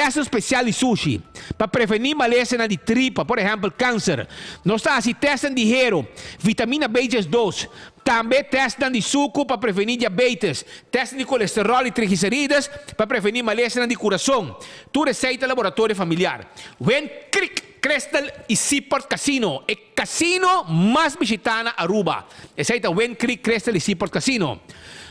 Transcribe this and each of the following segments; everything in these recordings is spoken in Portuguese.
teste especial de sushi para prevenir maleza de tripa, por exemplo, câncer. Nós estamos assim, testam de hero, vitamina B2. Também testam de suco para prevenir diabetes. Testam de colesterol e triglicerídeos para prevenir maleza de coração. Tu receita laboratório familiar. Wen Creek, Crestal e Seaport Casino. É casino mais visitado na Aruba. Receita Wen Creek, Crestal e Seaport Casino.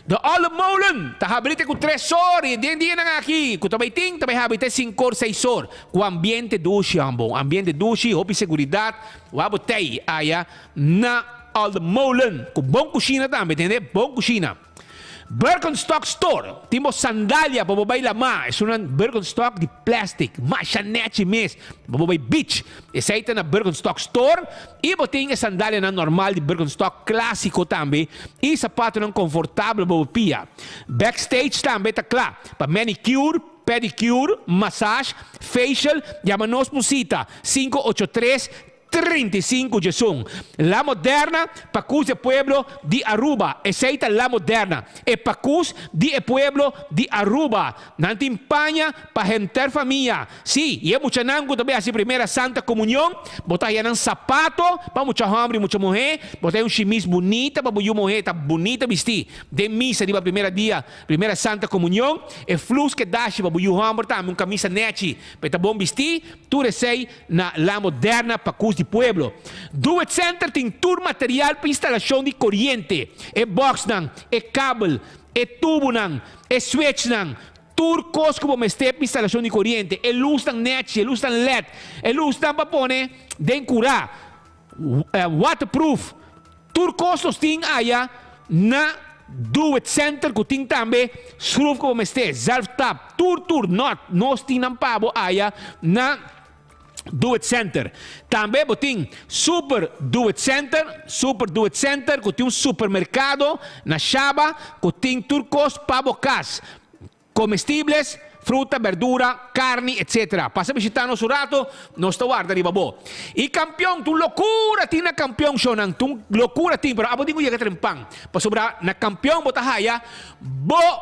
The Olive Molen, habita com 3 horas, dia na aqui, com também tem, também habita 5 horas, 6 horas, com ambiente duche, ambiente duche, roupa e segurança, o abotei, aí, na Olive Molen, com bom cozinha também, entendeu? Bom cozinha. Birkenstock Store, temos sandália para babai lama, é uma Birkenstock de plástico, machanete mesmo, para babai beach, esse aí está na Birkenstock Store, e botem a sandália na normal de Birkenstock clássico também, e sapato não confortável para pia. Backstage também está claro, para manicure, pedicure, massage, facial, chama-nos musita, 583-35 Jesús. La Moderna, Pacus de Pueblo de Aruba. Aceita La Moderna. E Pacus de Pueblo de Aruba. Nante España para gente familia. Sí, y mucha nango também assim primeira Santa Comunhão. Botar aí um sapato para muita homem e muita mulher. Botar chemise bonita para muita mulher tá bonita vestir. De missa de primeira dia, primeira Santa Comunhão. E flus que dá para muita homem também camisa nete para tá bom vestir. Tu recei na La Moderna Pacus de Pueblo. Do It Center tem tour material para instalação de corrente. É box não, é cabo, é tubo não, é switch não. Tour costo como este para instalação de corrente. É luz não net, é luz não LED, é luz não para pôr de curar. Waterproof. Tour costos tem aí na Do It Center que tem também screw como este, self tap, tour nós tem não pabo aí na Do It Center. Também botem Super Do It Center, que tem supermercado na Chaba, que tem turcos pabocas, comestíveis, fruta, verdura, carne, etc. Passa a visitar nosso rato, nós está guarda de babo. E campeão, tu loucura tem na campeão, Shonan, tu loucura tem, pero abo digo llegar trempang. Para sobrar na campeão, botahaya,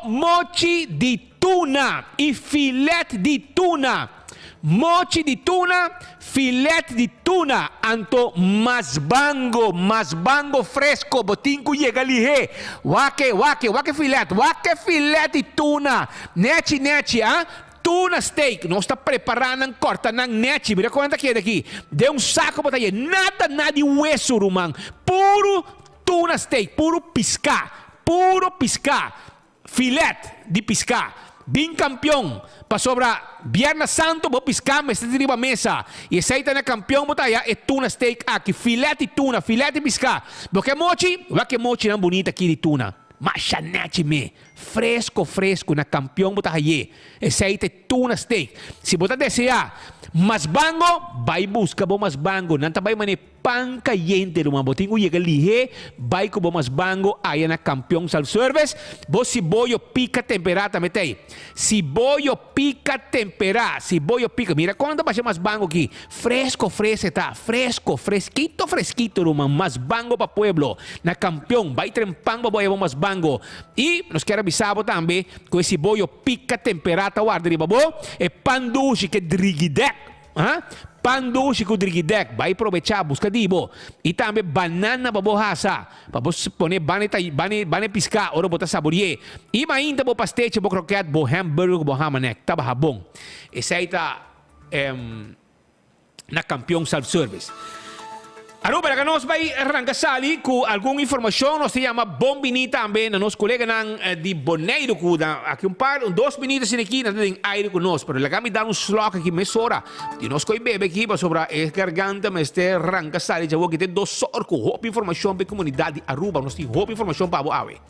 mochi de tuna e filete de tuna. Mochi de tuna, filete de tuna, anto masbango fresco, botinco llega lihe, wake filete de tuna, neti, tuna steak, nós está preparando, corta na neti, mira quanto aqui é daqui, deu saco para aí, nada de hueso, rumang, puro tuna steak, puro piscar, filete de piscar. Bem campeão, para sobrar Viernes Santo, vou piscar, mas está de mesa. E esse aí tá na campeão, botar aí, é tuna steak aqui, filete de tuna, filete de piscar. Porque mochi, vai que mochi não bonita aqui de tuna. Machanete me, fresco, na campeão, botar aí. Esse aí é tuna steak. Se botar desejar, mas bango, vai buscar bom mas bango. Não tá vai mané pan caliente, uma botinho chega lihe, vai com bom mas bango, aí na campeão sal service. Bo si boio pica temperata, metei. Si boio pica temperata, mira quando vai mais bango aqui. Fresco, tá, fresquito, uma mas bango para pueblo. Na campeão, vai trempang ba boia mas bango. E nos quero avisar também com esse boio pica temperata, guarda de babo, e pan doce que drigidek. Pan doce com drigidek, vai aproveitar, busca dibo. E também banana para bohasa, para você poner bane piscar, ora botar saborie. E ainda bo pastete, bo croquete, bo hamburger, bo hamanek, tá bom. Esse aí tá na campeão self-service. Aruba, que nós vai arrancar sali com alguma informação, nós se chama Bombini também, nos colegas de Boneiro, aqui dois minutos aqui, nós temos aire com nós, mas lá me dá slot aqui, mais hora, e nós coi bebe aqui, para sobrar a garganta, mas este arranca sali, já vou que ter dois horas com roupa informação para a comunidade Aruba, nós temos roupa informação para a ave.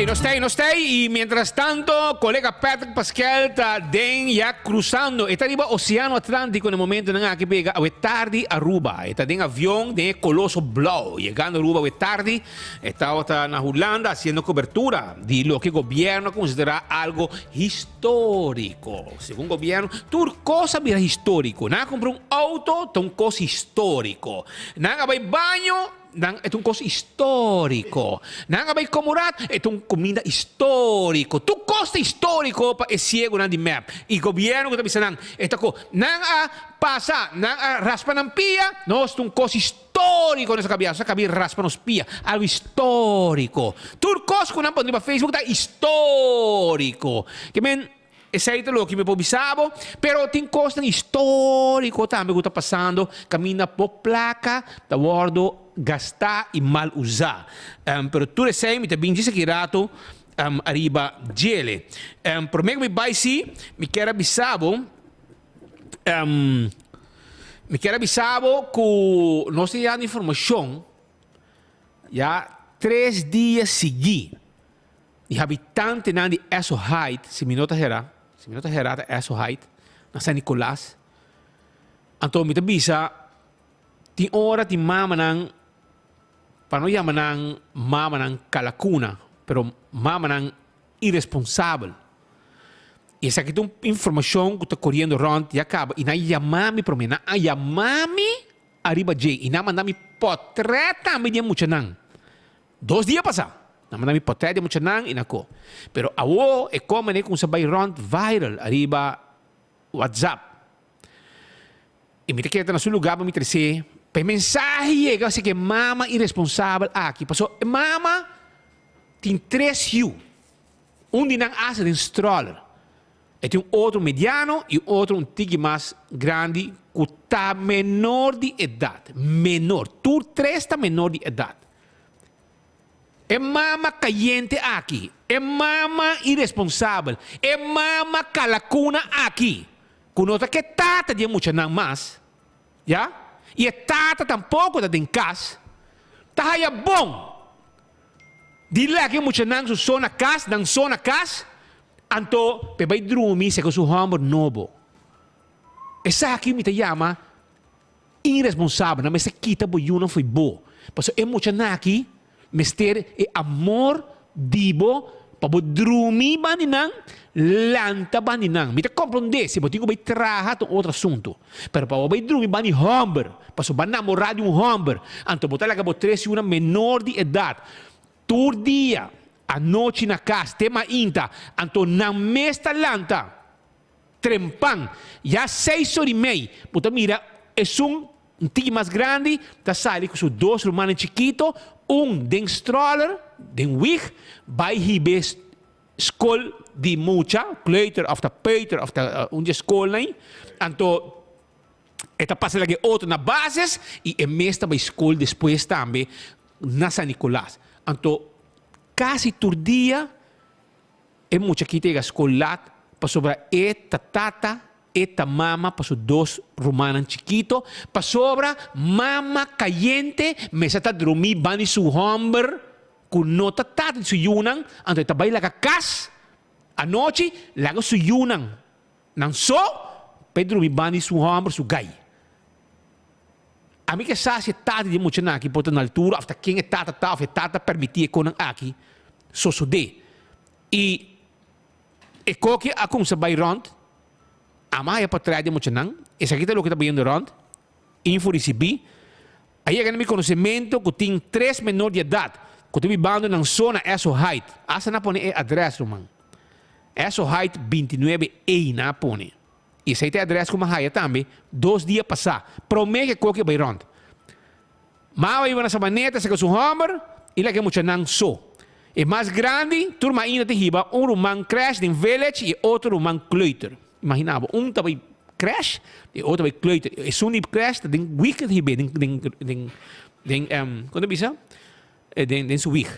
No stay. Y mientras tanto, colega Patrick Pascal está ya cruzando. Está arriba Oceano Atlántico en el momento en que pega a tarde a Aruba. Está en avión de Coloso Blau. Llegando a Aruba a tarde. Está en Holanda haciendo cobertura de lo que el gobierno considera algo histórico. Según el gobierno, tu cosa mira histórico. Nada compra un auto, es un cosa histórico. Nada va al baño. Es un cosa histórico. Nanga vai comorat, es un comida histórico. Tu costa histórico es ciego de map. Y gobierno que está diciendo, esta cosa, nanga pasa, nanga raspa nan pia, no es un cosa histórico nessa cabia raspa nos pia, algo histórico. Tu cosa que não pode para Facebook está histórico. Que men esse aí é o que me pobisavo, pero tem coisa histórico também que está passando, caminha por placa, da bordo gastar e mal usar. Pero tu sei, me também disse que rato arriba gele. Por mim me vai sim, me quero avisavo, que nós temos informação, já 3 dias seguidos, e habitante não de essa height, se me nota gerar, essa height, na San Nicolás, então me avisa, tem hora de mama não, para não chamar mama não calacuna, pero mama não irresponsável. E essa aqui é uma informação que está correndo rond e acaba. E não chamar-me para mim, não chamar-me arriba de e não mandar-me portrait me de muito não. 2 dias passaram. Não mandar-me portrait de muito não e não. Pero awo é como né com se vai rond viral arriba WhatsApp. E me queda no seu lugar para me trazer. Para mensagem chega assim que mama irresponsável aqui. Passou, mama tem 3 fios. De não asa de stroller. E tem outro mediano e outro tigre mais grande que está menor de idade. Menor. Tu 3 está menor de idade. É mama caliente aqui. É mama irresponsável. É mama calacuna aqui. Conota que tata de muito não mais. Já? E a tata tampouco está em casa. Tá aí bom. Dile que muito não sou na casa, não sou na casa. Anto, pe vai dormir se com seu hamburgo novo. Essa aqui me chama irresponsável, mas se quita bo não foi bom. Porque é muito não aqui, mister é amor dibo para dormir baninang, lanta baninang. Me te compreende se botigo vai trabalhar com outro assunto. Pero para vai dormir bani hamburgo, para vai namorar de hamburgo. Anto botar lá que botresse uma menor de idade. Todo dia a noite na casa, tema inta, anto na mesta lanta, trempan, já 6h30, puta mira, é tigre mais grande, tá saindo com seus 2 romanos chiquitos, den stroller, den wig, vai hibe school de mucha, kleuter of de peuter of de onde school nem, anto esta passa lá que outro na bases e é mesta vai school depois também na San Nicolás. Anto quase todo dia é muito que tem escolat para sobre eta tata, eta mama para sobre 2 romanos chiquito, para sobre mama caliente, me está dormir bani su hamburger com nota tata su yunang, anto está vai lá cas a noite lá su yunang, não só para dormir bani su hamburger su gai. A mim que sabe se tata de muito aqui por na altura, até quem é tata permitir com aqui so de. E que a como se vai rond, a mais para trás de muito não, esse aqui é o que está vendo rond, info recebi, aí é que meu conhecimento que tem 3 menores de idade, que tu me bando na zona essa height, essa não põe adresse, man. Essa height 29E na põe. E se tem adresse como a também, 2 dias passar. Promete que vai rond. Mas vai na sabaneta, se que o hammer, e lá que muito não só. É mais grande, turma ainda te riba, roman crash de village e outro roman kleuter. Imaginava, vai crash e outro vai kleuter. E se crash, tem wicked riba, quando bisa? Den su wig.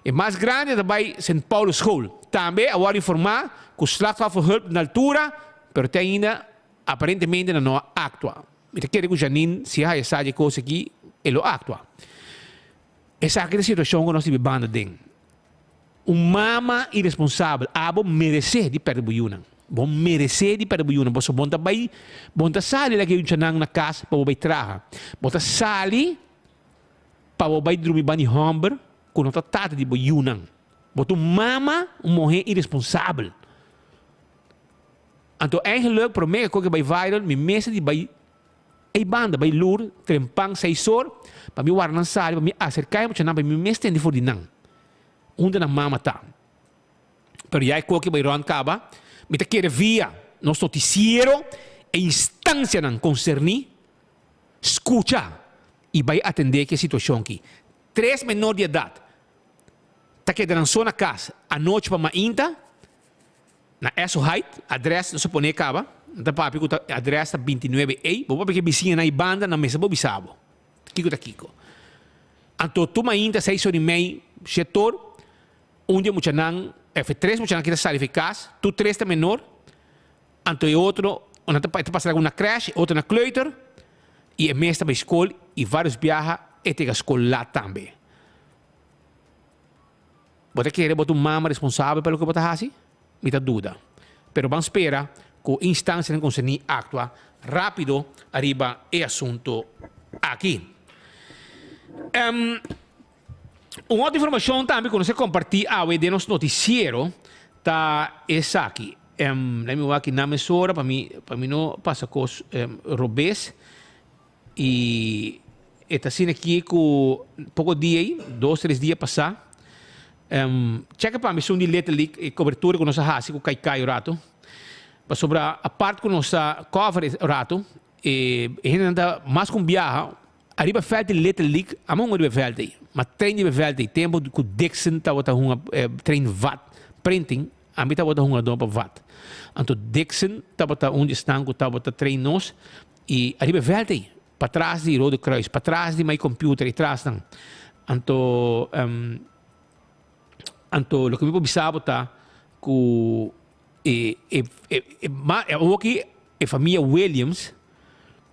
É mais grande, vai St. Paulo School. Também, agora informar, que o slachtofferhulp na altura, pero tem ainda, aparentemente, não actua. Eu quero que o Janine, se há essa coisa aqui, ele actua. Essa é a situação que nós vivemos dentro. mama irresponsável, abo merece de perder buyunan. Bom merece de perder buyunan. Boso bonta bay, bonta sali lagi yung chanang na casa para bay traha. Bonta sali para bay drumi bani homber kuno tata de buyunan. Boto mama morrer irresponsável. Então eigenlijk para mim que vai viral, me mesa de bay ei banda bay lur, trempang seisor, para me warnan sali, para me acercar mo chanang para me mesta de for dinang. Onde na mama tá. Pero já é que vai ron caba, me te quer via nos noticiero e instância não concerni, escuta e vai atender que a situação aqui. 3 menor de idade, tá que dançou na casa, a noite para mainta, na essa height, adresse não se põe caba, da papi que adresse 29A, vou porque vizinha na banda na mesa vou bisabo. Kiko tá Kiko. Então tu mainta 6 horas e meia, setor onde mucha nang F3 mucha nang kita sali eficaz, tu 3 está menor, anto e outro, onde está passando alguma creche, outro na kleuter, e é mesmo para a escola, e vários viaja e tem a escola lá também. Você quer botar uma mama responsável pelo que você faz? Me dá dúvida. Pero vamos esperar que a instância não consegue actuar rápido arriba e assunto aqui. Uma outra informação também que você compartilha de nosso noticiero tá essa aqui. Lembro aqui na emissora para mim não passa com robês e está sendo aqui com pouco dia aí, 2, 3 dias passar. Checa para a missão de letra e cobertura que nós fazemos com Kaikai o rato. Para sobre a parte que nós cobre o rato e ainda mais com viagem. Arriba veld in letterlijk, among de veld aí. Maar trein die veld aí, tempo que Dixon tá wata hunga trein vat printing, amita wata hunga dopa vat. Anto Dixon tá wata onde estão que tá wata trein nos e arriba veld aí, para trás de Rode Kruis, para trás de my computer e trás não. Anto lo que me observo tá que aqui a família Williams.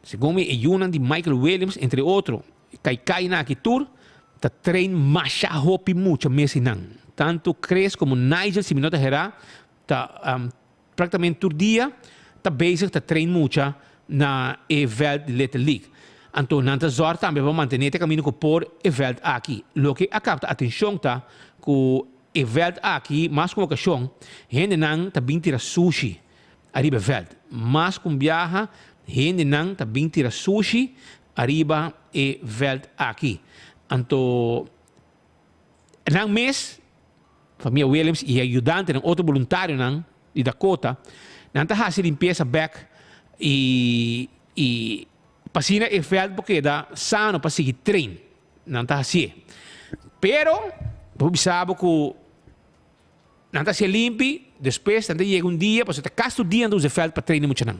Segundo me, é de Michael Williams, entre outros, Kaikai na aqui tour, tá trein masha hopi mucho messi nang. Tanto Chris como Nigel, se me nota herá, tá praticamente todo dia, tá bezig, tá trein mucho na event de Little League. Então, nanta zorg também vamos manter o caminho por event aqui. Lo que acaba a atenção tá, que event aqui, mais como ocasião, gente nang tá bem tira sushi, arriba event, mais com viaja, gente não tá bem tira sushi arriba e veld aqui. Então, nang mês, família Williams e ajudante ng outro voluntário nang de Dakota, não tá fazendo limpeza back e passina e veld porque dá sano para seguir trein. Não tá assim. Pero, você sabe que não tá se limpi, depois não chega dia, você tá casto dia do veld para treinar muito não.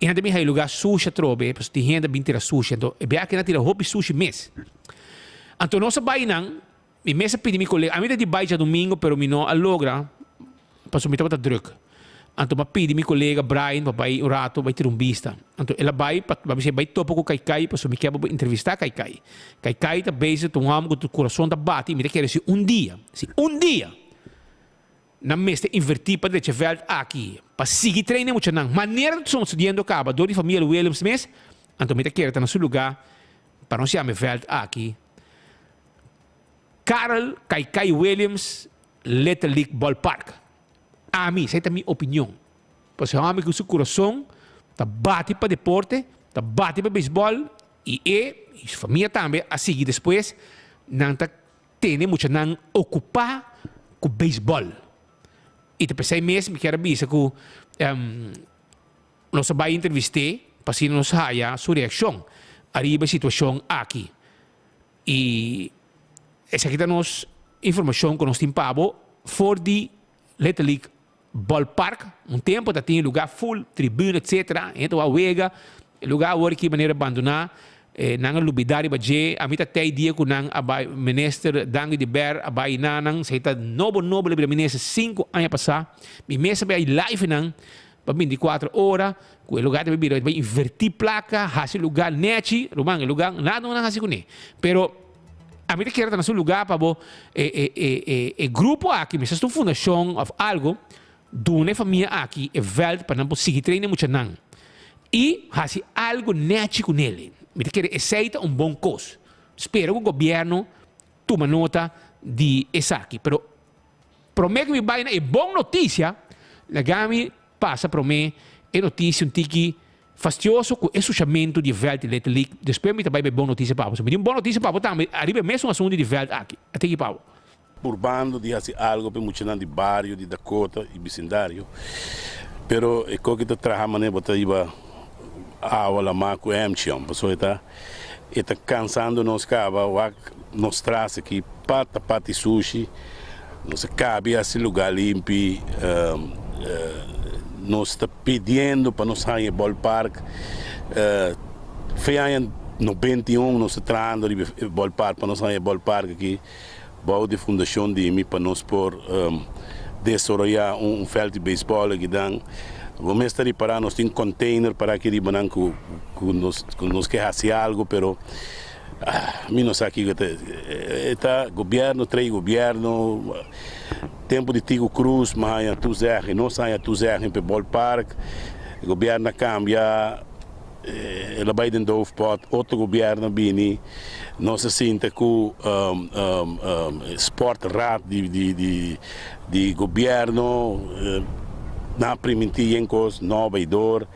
E ainda me lugar sushi trobe, porque tem gente bem tira sushi, então é bem que não tira hobby sushi mês. Então nossa bainang, mi mesa pedi mi colega, a mim de baia domingo, pero mi não alogra, para me tava druk. Então me pedi mi colega Brian, para ir um rato, vai ter vista. Então ela vai, para me vai topo com Kaikai, para me quer entrevistar Kaikai. Kaikai tá bezig, tu amo com o coração tá bate, me quer se dia, na mesa invertir para deixar veld aqui, para seguir treinando muito não. Maneira que estamos estudando acaba, do de família Williams mês, então me quer estar no seu lugar para não se chamar veld aqui. Carl Kaikai Williams Little League Ballpark. A mim, essa é a minha opinião. Porque o homem com o seu coração tá bate para deporte, tá bate para beisebol e a família também a seguir depois não tá tendo muito não ocupar com beisebol. E te pensei mesmo que era bisa que nós vai entrevistar para se nos haja sua reação arriba a situação aqui. E essa aqui é a nossa informação que nós temos for the Little League Ballpark. Tempo que tinha lugar full, tribuna, etc. Então a wega, lugar agora que maneira abandonar. Nang lubidari ba je amita tay dia ko nang abay minister dangi de ber abay nanang sa ita noble bila minister 5 anos passar mi mesa ba live nang pa 24 horas ko lugar de bibiro ba invertir placa hasi lugar nechi rumang lugar nada na hasi ko ni pero a mí te quiero tener un lugar para vos, grupo aquí, me una fundación of algo, de una familia aquí, welt, para não seguir treinando muito não. E fazer algo net com ele. Me te quiero aceita bom coisa. Espero que o governo tome nota de essa aqui. Pero, prometo que me vai na boa notícia, la gami passa para mim, notícia tiki fastidioso com o ensuciamento de welt letterlijk. Depois me também boa notícia para você. Me deu boa notícia para você também. Arriba mesmo um assunto de welt aqui. Até aqui, Paulo. Urbano de fazer algo para muito de bairro, de Dakota e vecindário. Pero é que tu trabalha né, botar iba aula lá com MCM, pessoa está cansando nos cava, nos traz aqui pata sushi, nos cabe esse lugar limpo, nos está pedindo para nós sair ballpark, foi em 91 nos trazendo de ballpark para nós sair ballpark aqui. Bouw de fundação de mim para nós por desenvolver veld de beisebol aqui dan. Vamos estar para nós tem container para que ribanan que nos quer fazer algo, pero mim não sei aqui está governo três governo tempo de Tigo Cruz, mas a tu zerre, não sai a tu zerre para ballpark, o governo cambia. Ela vai dentro do pot, outro governo bini, não se sente com sport rat de governo, na primitiva em coisa, não vai dor,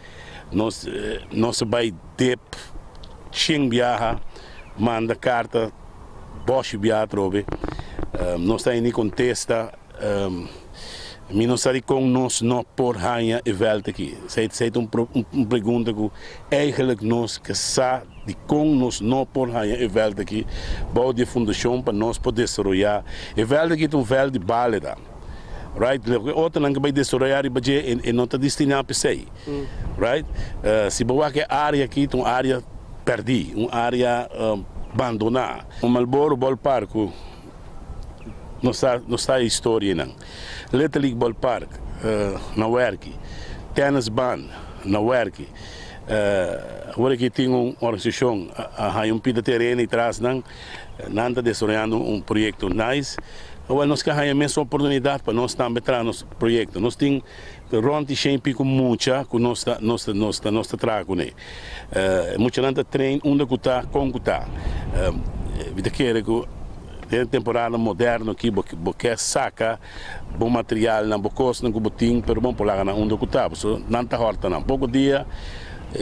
não se vai dep, ching viaja, manda carta, bosch viaja trove, não está nem contesta. Mi não sabe com nós não por hanha e volta aqui. Sei pergunta que eigenlijk nós que sabe de com nós não por hanha e volta aqui, bouw de fundação para nós poder desenvolver. E volta aqui um vel de baleda, right? Outra não vai desenvolver e não está destinado para sei, right? Se boa que área aqui uma área perdida, uma área abandonada. O Marlboro Ballpark não está a história não. Little League Ballpark, na Werki, Tennis Band, na Werki. Agora que tem uma organização, há pida terreno e traz não está desenvolvendo projeto nice. Agora nós queremos a mesma oportunidade para nós também trazer nosso projeto. Nós temos ronde sempre com muita, com nossa trago né. Muita gente treina onde está, como está. Vida quer que tem temporada moderna aqui, porque saca bom material na bocos na gubuting, pero bom polar na onde que tá, so não tá horta não. Pouco dia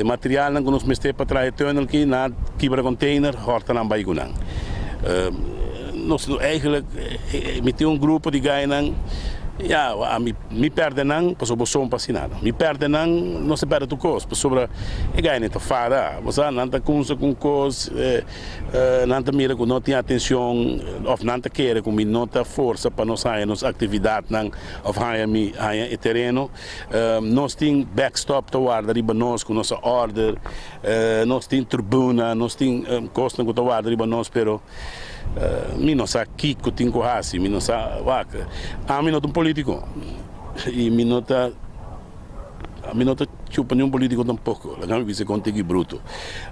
material não nos meste para trás tunnel aqui na quebra container horta não vai gunan. Nós eigenlijk met grupo de guy não me perde não, passou por som passinado. Me perde não se perde tu cos, sobre e guy não tá fada, você não tá com cos, não tá mira com não tem atenção, ou não tá querer com não tá força para nós sair nos atividade não, ou há terreno, nós tem backstop to guarda riba nós com nossa order, nós tem tribuna, nós tem costa com to guarda riba nós, pero mi não sabe que tem corrasi, mi não sabe vaca, a mim não é um político e mi não tá chupa nenhum político tampouco, a mim vice contigo bruto,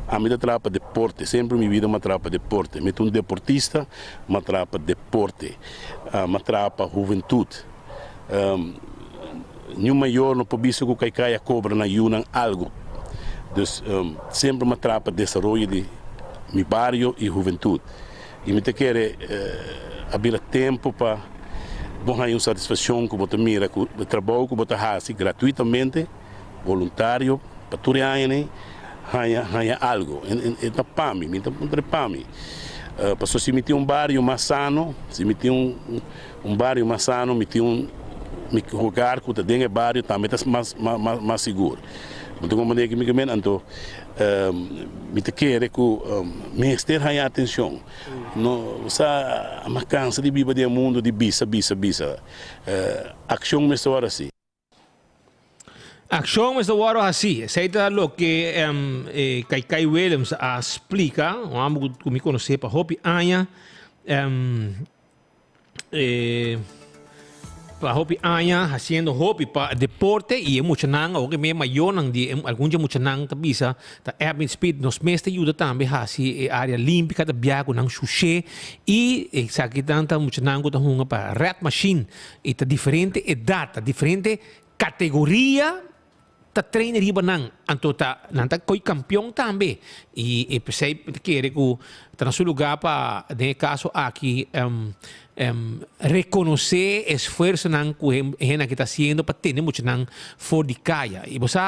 a mim trapa deporte, sempre minha vida me trapa deporte, me um deportista, me trapa deporte, me trapa juventude, nenhum maior no pobiso que cai a cobra na Yunan algo, dus sempre me trapa desenvolvimento de mi barrio e juventude. E me te quer abrir tempo para bom uma satisfação que você mira com o trabalho que você faz gratuitamente, voluntário, para tu reaine, haya algo. Então pami, me então pami. Para se me tem bairro mais sano, se me tem bairro mais sano, me tem lugar que te dengue bairro também está mais seguro. Então como é que me então me te quer que me esteja a atenção. Não, sa a cansa de viver do mundo de bisa. Ação me soa assim. Ação me soa assim. Seita lo que Kai Williams explica, um amigo que me conhece para Hopi Anya, para hopi anya haciendo hopi para deporte e mucho nang o que me mayor nang di algum dia mucho nang tabisa ta Urban Speed nos meste ajuda também hasi área olímpica da biago nang sushi e sakit tanta mucho nang ta hunga para red machine e ta diferente edad, ta diferente categoria ta trainer riba nang anto ta nanta koi campeão também e pensei que ku ta na su lugar pa de caso aqui reconocer esforço nang ku hena que está haciendo para ter muito nang for de caia e você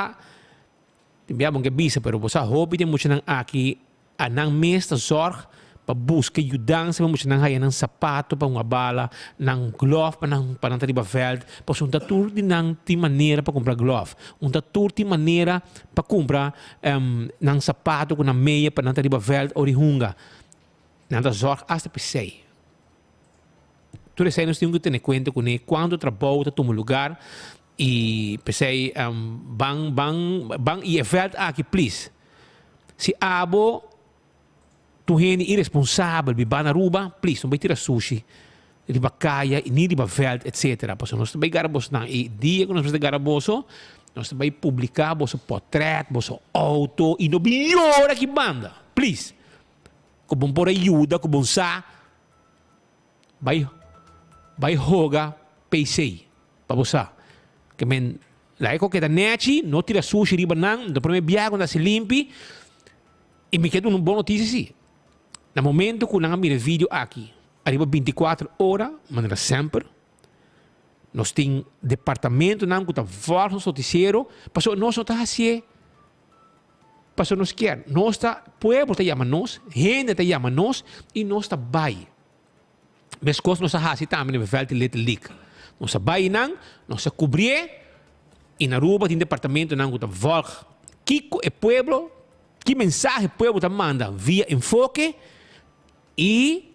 também bom que bisa pero você hobby tem muito nang aqui a nang mesta zorg para buscar ajudança, muito nang haya nang sapato para uma bala, nang glove para nang tariba veld, para um tatur de nang ti maneira para comprar glove, tatur ti maneira para comprar nang sapato com na meia para nang tariba veld ou de hunga, nang da zorg hasta pensei. Tudo isso aí nós temos que ter conta com ele quando trabalha toma lugar e pensei bang e veld aqui please, se abo tu heni irresponsável, biba na ruba, please, não vai tirar sushi, riba caia, nem riba veld, etc. Porque nós também garabos na e dia que nós estamos garaboso, nós também publicar vosso portrait, vosso auto, e no melhor que banda, please. Com bom por ajuda, com bom sa, vai jogar PC, para você. Que men, lá é qualquer da net, não tira sushi riba não, do primeiro viagem quando se limpe, e me quero uma boa notícia sim. No momento que nós miramos vídeo aqui, arriba 24 horas, maneira sempre, nós temos departamento que está fora do noticiero, passou nós não está assim, passou nós quer, nós está, povo está chamando nós, gente está chamando nós, e nós está bem. Mas coisas nós está assim também, no veld de Little League. Nós está bem não, nós está cobrir, e na rua tem departamento que está fora, que é povo, que mensagem o povo está mandando via enfoque, e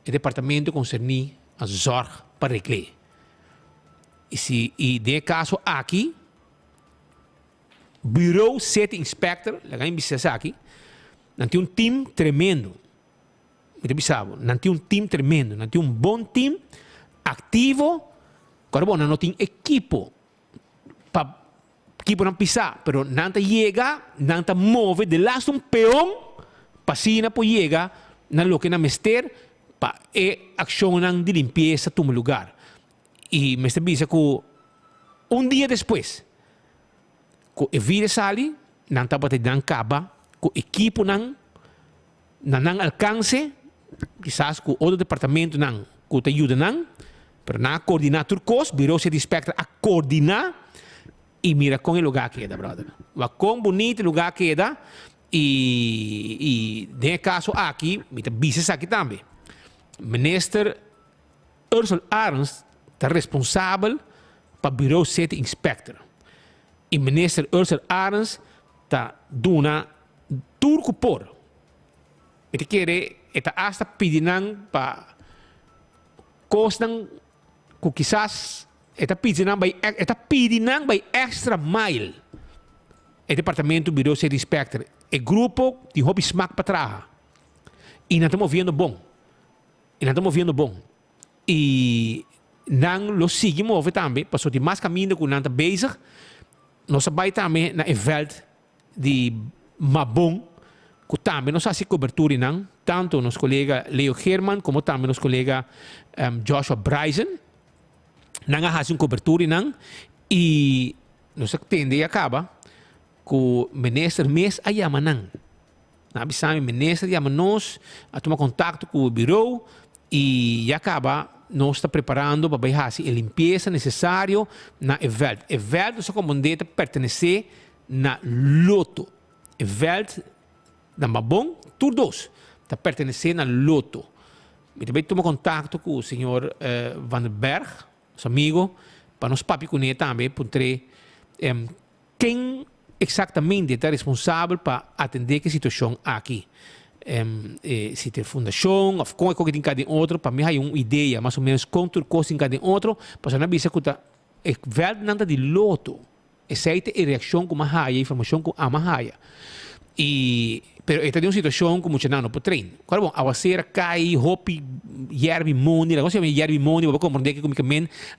o departamento concerni a zorg para recolher. E de caso aqui, Bureau City Inspector, lá em Bissasaki, não tem time tremendo. Não tem time tremendo, não tem bom time ativo. Agora, bom, não tem equipo para equipo não pisar, pero não chega, não move de lá peão, para cima por chegar na lo que na mester para ação de limpeza do lugar. E me bisa que dia depois, que o vírus sali, não está para dar caba, que o equipo não alcance, quizás que o outro departamento não que te ajuda não, para não coordenar turcos, Bureau City Inspector a coordenar e mira com o lugar que é, brother. Vai com bonito lugar que é. E nesse caso aqui, me bisa aqui também. Minister Ursula Arens está responsável para o Bureau City Inspector. E minister Ursula Arens está dando turco por. Ele quer está hasta pedindo para costas que quizás está pedindo by extra mile. O departamento do Bureau City Inspector é grupo de hobby smack para trás. E não estamos vendo bom. E não lo seguimos também, passou de mais caminho que não está bezig. Nós vai também na event de Mabon, que também nós fazemos cobertura não, tanto nosso colega Leo German como também nosso colega Joshua Bryson. Não fazemos cobertura não, e nós tende a acaba que o ministro mês a chama não. O ministro chama nós a tomar contato com o bureau e acaba nós está preparando para fazer a limpeza necessária na event. Event só como dita pertencer na loto. Event na Mabon, todos está pertencer na loto. E também toma contato com o senhor Van den Berg, nosso amigo, para nós papi com ele também, para quem exatamente está responsável para atender a situação aqui. Se tem fundação, ou com que tem cada outro, para mim há uma ideia, mais ou menos, quanto custa em cada outro, para não bisa que é verdade de loto. Essa é a reação com a informação com a mahaya. E Pero esta é uma situação como você não pode treinar. Claro, bom, a você cai, hopi, yerbi mundi, negócio é yerbi mundi, vou compreender que como que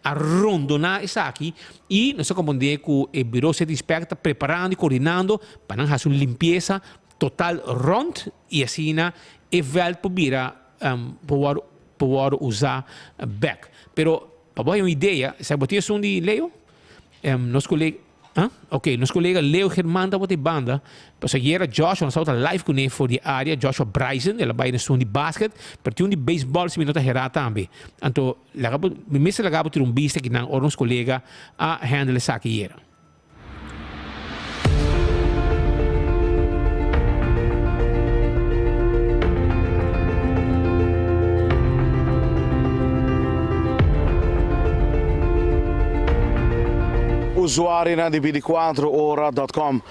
a rondona isso aqui e nós compreender que o bureau se inspecta preparando e coordenando para não fazer uma limpeza total rond e assim na evel pobira poder usar back. Pero para uma ideia, sabe o que é de Leo? Nos colegas Ok, nos colega Leo Germán da bote banda. Pues ayer Joshua nós estamos live com ele voor die área. Joshua Bryson, ele vai nesse de basket, pero tinha de baseball se me nota gerar também. Então, me mesa lagabo ter vista que não nos colega a handle essa aqui era. Usuário na DB4hora.com.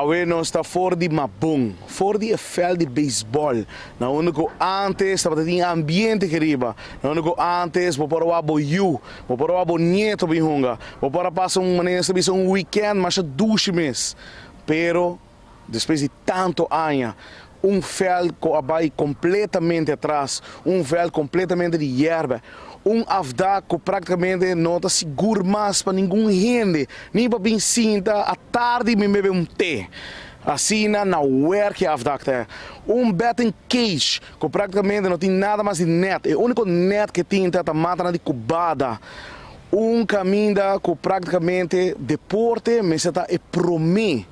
We não está fora de Mabung, fora de fel de beisebol. Na único antes estava em ambiente que riba. Na único antes vou para o abo you, vou para o abo nieto bihunga, vou para passar maneira de weekend, mas 2 meses. Pero depois de tanto anos, fel que vai completamente atrás, fel completamente de hierba. Afda que praticamente não está seguro mais para ninguém gente, nem para bem cinta, à tarde me bebe té. Assim na work afda que é. Betting cage que praticamente não tem nada mais de net, é o único net que tem a mata de cubada. Caminho que praticamente deporte, mas está é promê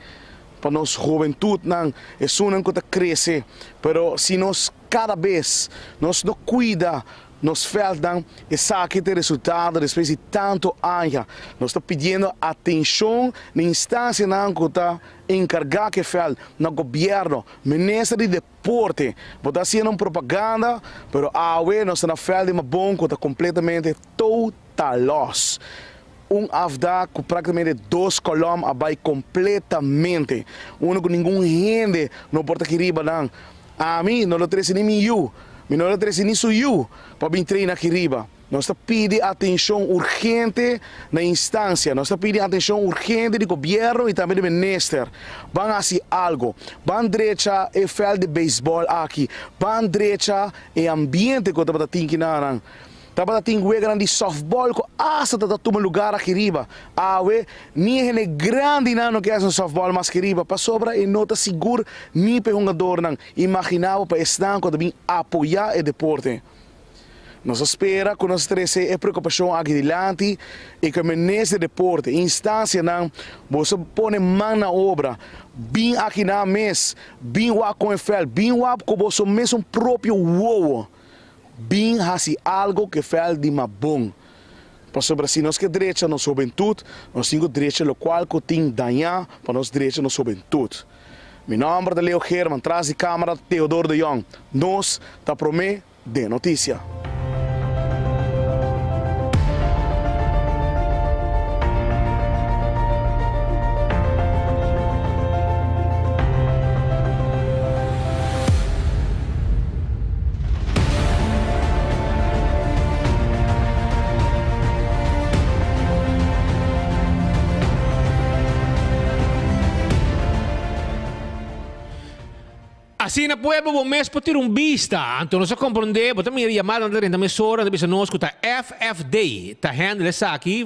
para nossa juventude não é só não que cresce, pero se nós cada vez nós não cuida nos velden is aqui ter resultado depois de tanto anos. Nós estamos pedindo atenção na instância que está encarregada que faz no governo, ministro de deporte. Está fazendo propaganda, mas a nós estamos na de uma bom que está completamente total loss. Afda que praticamente 2 colomos vai completamente. Que ninguém gente não pode querer não. A mim não lo trouxe nem eu. Menor de nisso eu para vir treinar aqui riba. Nós estamos pedindo atenção urgente na instância. Nós estamos pedindo atenção urgente do governo e também do ministro. Vão fazer algo. Vão direita e fel de beisebol aqui. Vão direita e ambiente que está tendo não. Estava tendo grande softball que asa está tomando lugar aqui riba. Nem é grande não que é um softball mas aqui riba. Para sobra e nota seguro nem para jogador não. Imaginava para estar quando vem apoiar o deporte. Nós espera que nós teremos a preocupação aqui adiante e que o ministro de deporte, instância não, você põe mão na obra, bem aqui na mês, bem lá com o fel, bem lá com você mesmo próprio uou. Bem assim algo que faz de uma bom. Para sobre assim nós que direita na juventude, nós temos direita o qual que tem danhar para nós direita na juventude. Meu nome é Leo Germán, atrás de câmera Teodoro de Jong. Nós tá promê de notícia. Assim na pueblo bom mês para ter vista. Então nós compreender, botar minha chamada na 30 emissora, da bisa nós tá FFD, tá handle essa aqui,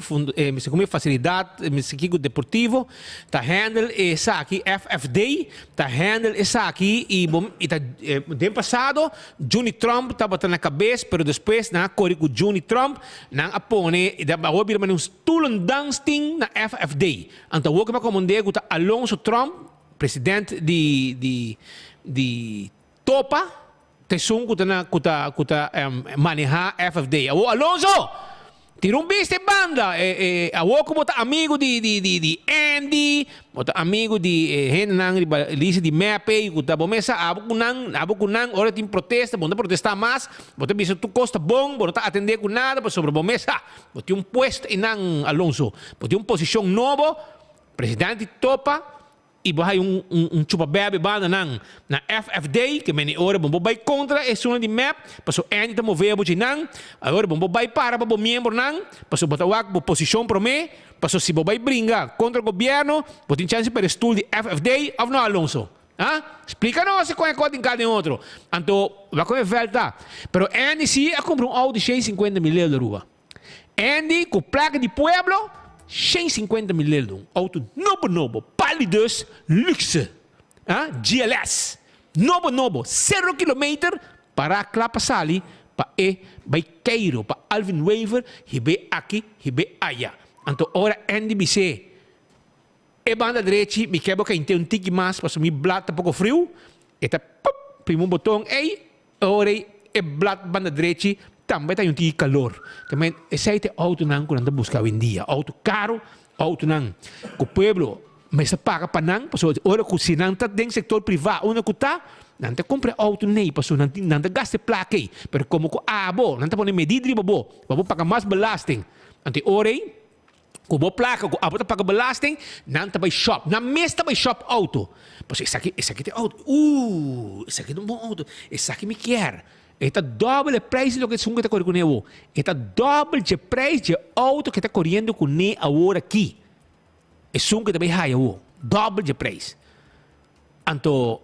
me como facilidade, me aqui deportivo, tá handle essa aqui FFD, tá handle essa aqui e bom e tá de passado, Johnny Trump tá botando na cabeça, pero depois na corre com Johnny Trump, não apone e da houve um stolen dancing na FFD. Então o que me compreender que tá Alonso Trump, presidente de Topa, tesung kuta manejar FFD. Alonso, tira vista banda. Awo como tá amigo de Andy, tá amigo de Renan, lista de Mepe, kuta bomesa, abo kunang, ora tem protesta, bom protestar mais, bota bisa tu costa bom, bom tá atender com nada, para sobre bomesa, bota puesto em Alonso, bota posição novo, presidente de Topa. E vai chupa-bebe banda na FFD, que meni ora bom vai contra é zona de map, passou Andy tá mover a não, agora bom vai para o membro não, passou botar o posição para mim, passou se vai brincar contra o governo, botin chance para estudo de FFD ou não Alonso. Ah? Explica-nos qual é o em cada outro. Então, vai comer velta. Pero Andy sim, comprou um auto de 150 mil euros. Andy, com placa de pueblo, 150 mil euros. Auto novo, pálidos, luxe. Ah? GLS. Novo, 0 km para a clapa sali, para vai Cairo, para Alvin Waver, hibe aqui, hibe allá. Então, ora Andy bise, e banda direita, me quebra que tem um tique mais, para sumir blata pouco frio, e tá, pop, primo botão, ora e blata banda direita, também tem um tique calor. Também, esse aí é auto não que nós buscamos em dia, auto caro, auto não. O pueblo, mas se paga para não, pessoal, ora que se não está dentro do setor privado, onde que está, não te compra auto nem, pessoal, não te gasta placa aí, mas como que não te põe medida, vou pagar mais belasting. Então, ora aí, com boa placa, com a paga belasting, não te vai shop, não mesmo vai shop auto. Pois esse aqui tem auto, esse aqui é um bom auto, esse aqui me quer. Está doble preço do que sunga está correndo com ele. Está doble de preço de auto que está correndo com ele agora aqui. E sunga também high o doble de preço. Então,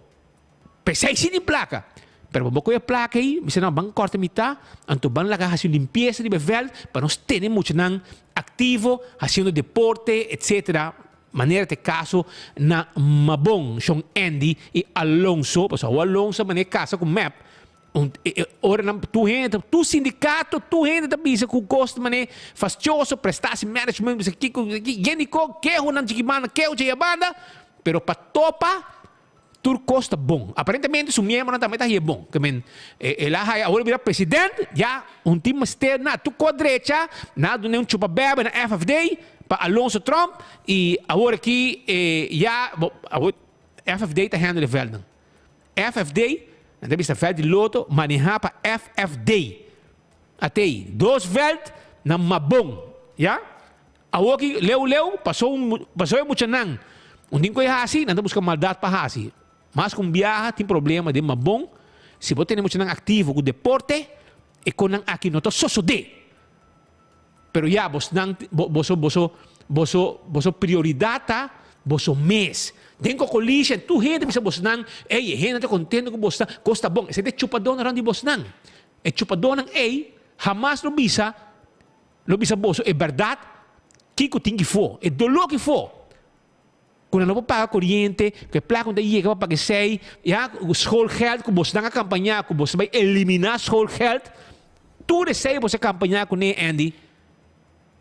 pensei sim em placa. Pero vamos com a placa aí, me não vamos cortar metade, então vamos lá fazer limpeza de bevel para nós termos muito não ativo, fazendo deporte, etc. Maneira de caso na Mabon, Sean Andy e Alonso, porque o Alonso maneira casa com map. Ora, tu sindicato, tu gente da bisa com gosto, mané, fastioso, prestasse management, bisa aqui, genico, que o não digimana, que o dia banda, pero para topa, tu costa bom. Aparentemente, su membro também tá bom. Que men, ele agora vira presidente, já time externo, tu com direita, nada nem chupa bebe na FFD, para Alonso Trump, e agora aqui, já, FFD tá handle velden. FFD, dan is de veld die loto manejar para FFD. Até aí, 2 veld na Mabon, ja? Awoki leu passou muito não. Tem coisa assim, não busca maldade para assim. Mas com viaja tem problema de Mabon. Se você tem muito não ativo com deporte, e com não aqui não tá só de. Pero já vos não vos prioridade tá, vos mês. Tenho collision, tu gente bisa bosnang, gente tá contente com bosnang, costa bom, esse é chupador na de bosnang. É chupador nang jamás lo bisa boso, é verdade, que tem que for, é dolor que for. Quando não paga corrente, que placa onde chega para que sei, já o schoolgeld, que bosnang a campanhar, que você vai eliminar schoolgeld, tu recebe você campanhar com ele, Andy.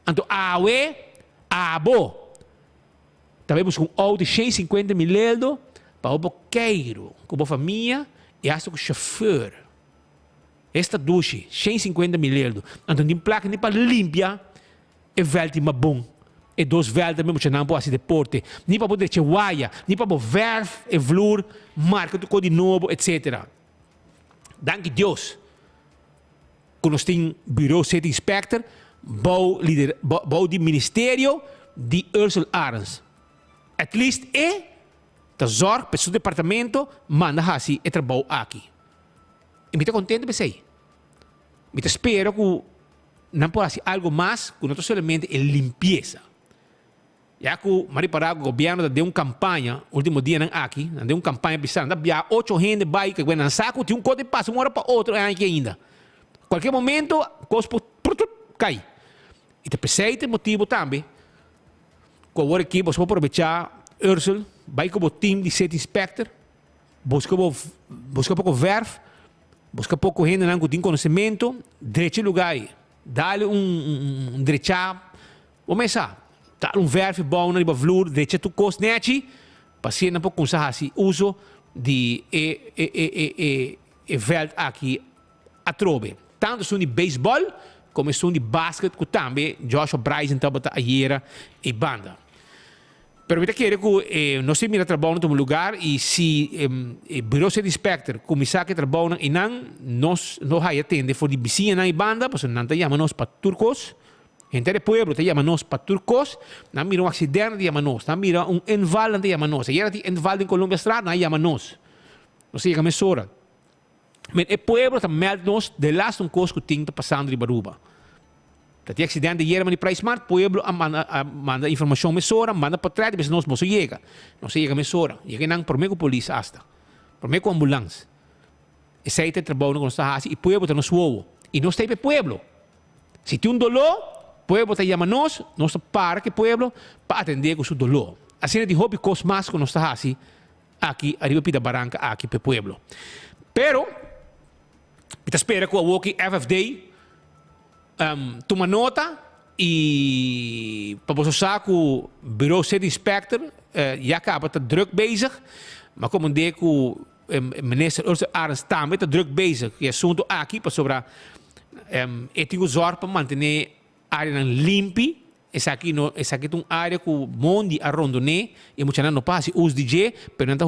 Então, abo. Também busco um auto de 150 mil euros para o boqueiro, com a família e acho que o chauffeur. Esta duche, 150 mil euros. Então, tem placa nem para limpar, é velho mais bom. E 2 velhos também, você não pode fazer deporte. Nem para poder chegar, nem para poder verf, e flor, marca do de novo, etc. Danke Deus. Quando nós temos bureau City Inspector, bouw de ministério de Ursula Arens. At least da zorg para o departamento manda assim e trabalho aqui. E me está contente com isso. Me espero que não possa algo mais que não somente a limpeza. Já que o governo deu uma campanha, último dia aqui, deu uma campanha bizarra, havia 8 gente vai que vem saco, tem um código passa uma hora para outra aqui ainda. Qualquer momento, cospo cai. E te perceite motivo também. Agora aqui, você pode aproveitar, Ursula, vai com o time de City Inspector, busca pouco verf, busca pouco gente que tem conhecimento, direito lugar, dá-lhe direito, começar, dá verf bom na flor, direito tu cost neti, passeia não pode usar assim, uso de veld aqui a trove. Tanto são de beisebol, como são de basquete, que também Joshua Bryson estava ayer e banda. Pero me quero que nós temos trabalho no lugar e se o bureau de inspector começar a trabalhar e nós vai atender for de vizinha na banda, porque não te chama nós para turcos, gente do pueblo te chama nós para turcos, não mira acidente te chama nós, não mira enval te chama nós, ayer tem enval em Colômbia Estrada não chama nós, não sei como é hora. Mas o pueblo está melhor nós de lá coisa que tem passando de Baruba. Tati accidente hier mani Price Mart, pueblo manda informação mesora, manda para trás, mas nós moço chega. Não se chega mesora. Chega não por meio polícia hasta. Por meio ambulância. Esse aí trabalho com nossa raça e pueblo tá nos uovo. E nós tem pueblo. Se tem dolor, pueblo tá chama nós para que pueblo para atender com seu dolor. Assim é de hobby cos mais com nossa raça aqui arriba pida barranca aqui pe pueblo. Pero pita espera que o walkie FFD toma nota e para você saco bureau city inspector já acaba tá druk bezig, maar como de que minister Ursa Arens também tá druk bezig e assunto aqui para sobre ético zorg para manter a área limpa. Essa aqui é uma área que o mundo arrondone e muitas vezes não passa uso DJ, mas não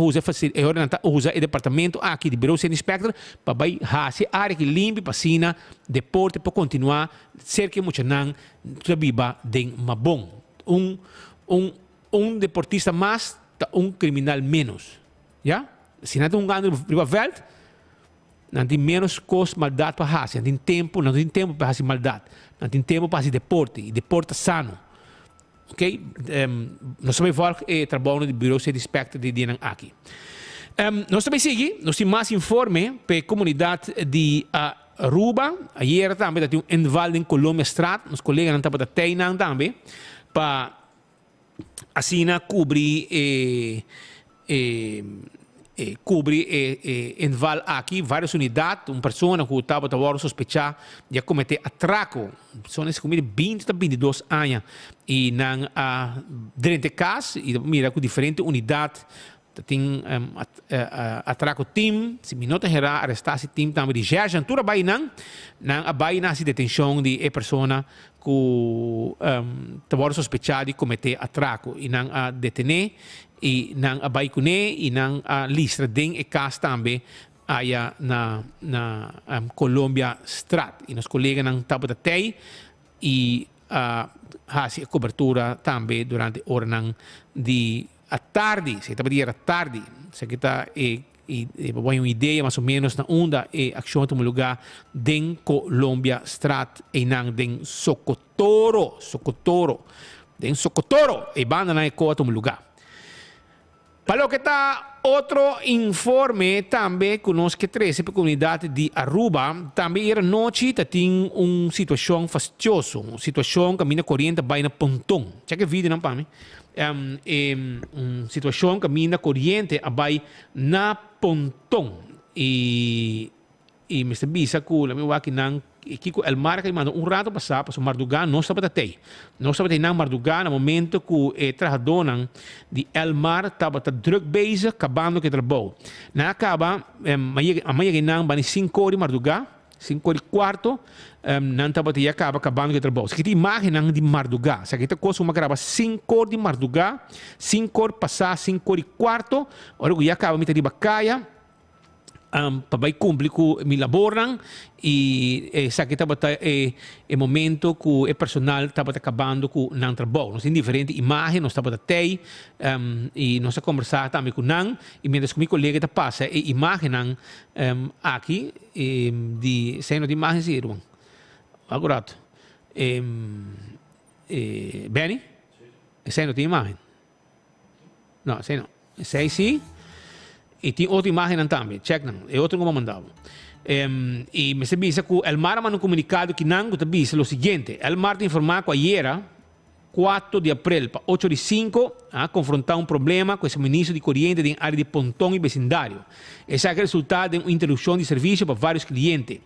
usa o departamento aqui de bureau city inspector para vai fazer área que limpa para cima deporte para continuar ser que muitas vezes trabiba de mabon deportista mais criminal menos, já? Se não tem ganho riba veld, não tem menos cost maldade para fazer, não tem tempo para fazer maldade. Não tem tempo para fazer deporte, e deporte sano. Ok? Nós também vamos trabalhar no Bureau de Inspector de Dienang aqui. Nós também seguimos, nós temos mais informe para a comunidade de Aruba. Ayer também tem inval em Colômbia Strat, nos colegas não estavam teinando também, para assim cobrir inval aqui várias unidades, uma pessoa que estava sospechar de cometer atraco, pessoas que 20 a 22 anos e não durante caso e mira com diferentes unidades tem atraco team, se minuto geral arrestar esse team também de Gerjan, tudo vai não vai na detenção de pessoa que estava sospechada de cometer atraco e não detener e não vai com e não listra den e caso também aí na Colômbia Strat e nos colegas não estavam até e fazem cobertura também durante a hora de a tarde, se estava a tarde, se que está uma ideia mais ou menos na onda e ação no lugar den Colômbia Strat e não den Socotoro e banda na ecoa no lugar. Para lo que está outro informe também conosco que 13 para a comunidade de Aruba, também era noite tem uma situação fastidiosa, uma situação que a minha corrente vai na pontão. Checa o vídeo não para mim. Uma situação que a minha corrente vai na pontão e Mr. Bisa que a minha aqui não Kiko El Mar que mandou rato passar para o Mardugan não estava até na Mardugan no momento que o trabalhador de El Mar estava druk bezig acabando que trabalho na acaba amanhã que não vai 5 horas de Mardugan 5 horas e quarto não estava até acabando que trabalho se que imagem de Mardugan se que está coisa uma grava 5 horas de Mardugan 5 horas passar 5 horas e quarto hora que acaba me riba caia para cumprir com mi laboran e sa que estava o momento que o personal estava acabando com o trabalho. Nós temos diferentes imagens, nós estamos até e nós conversar também com não e mientras que meu colega está passa e imagem aqui de cena de imagens irmão. Agora, Benny, cena de imagem? Não, cena. Sei sim. E tem outra imagem também, check não, é outro que eu mandava. E me sabia que o Mar mandou um comunicado que não está o seguinte, o Mar te informau que ayer, 4 de abril, para 8 de 5, a confrontar um problema com esse ministro de corrente em área de Pontão e vecindário. Esse é o resultado de uma interrupção de serviço para vários clientes.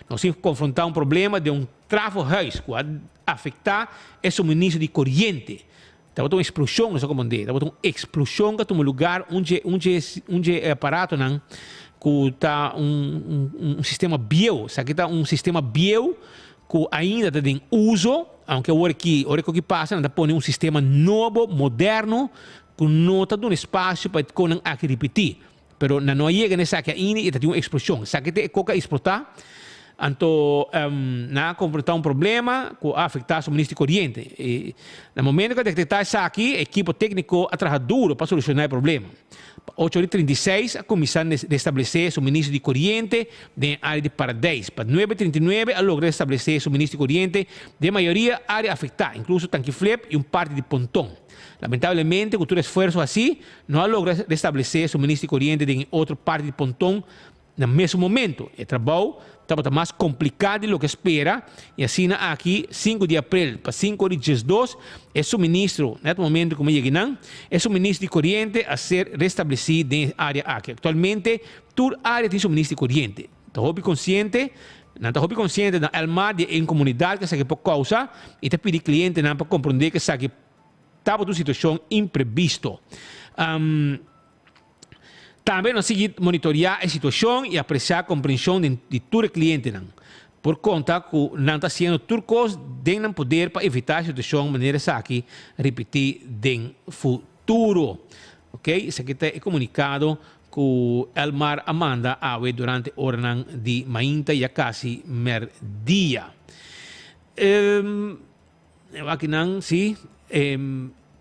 Nós temos que confrontar um problema de um tráfego que vai afetar esse ministro de corrente. Estava uma explosão, não sei como dizer. Estava uma explosão que tem lugar onde aparato não que está um sistema bio, sabe que está um sistema bio que ainda está em uso, aunque hora que passa, não põe um sistema novo, moderno, que não está dando espaço para que não repetir. Pero não chega nessa que ainda está uma explosão. Sabe que tem coca explotar Anto, na confrontar um problema que afetar o suministro de corrente. E, no momento que detectar isso aqui, a equipe técnico trabalha duro para solucionar o problema. 8h36, a comissão restabelecer o suministro de corrente na área de Paradise. Para 9h39, a logra restabelecer o suministro de corrente de maioria área afetada, incluso Tanque Flip e parte de Pontão. Lamentavelmente, com todo esforço assim, não logra restabelecer o suministro de corrente em outra parte de Pontão no mesmo momento. O trabalho estava mais complicado do que espera, e assim aqui, 5 de abril para 5 de 12, é suministro, no momento como eu digo, é suministro de corrente a ser restabelecido na área aqui. Atualmente, toda a área tem suministro de corrente. Estou consciente, não estou consciente da alma de em comunidade que sabe por causa, e te pedi cliente para compreender que sabe estava uma situação imprevista. Também nós seguimos monitorear a situação e apreciar a compreensão de todo cliente. Por conta que não está sendo turcos de não poder para evitar a situação de maneira que repetir no futuro. Ok? Isso aqui é comunicado que Elmar Amanda Awe durante a hora de mainta e quase merdia. Aqui não, sim.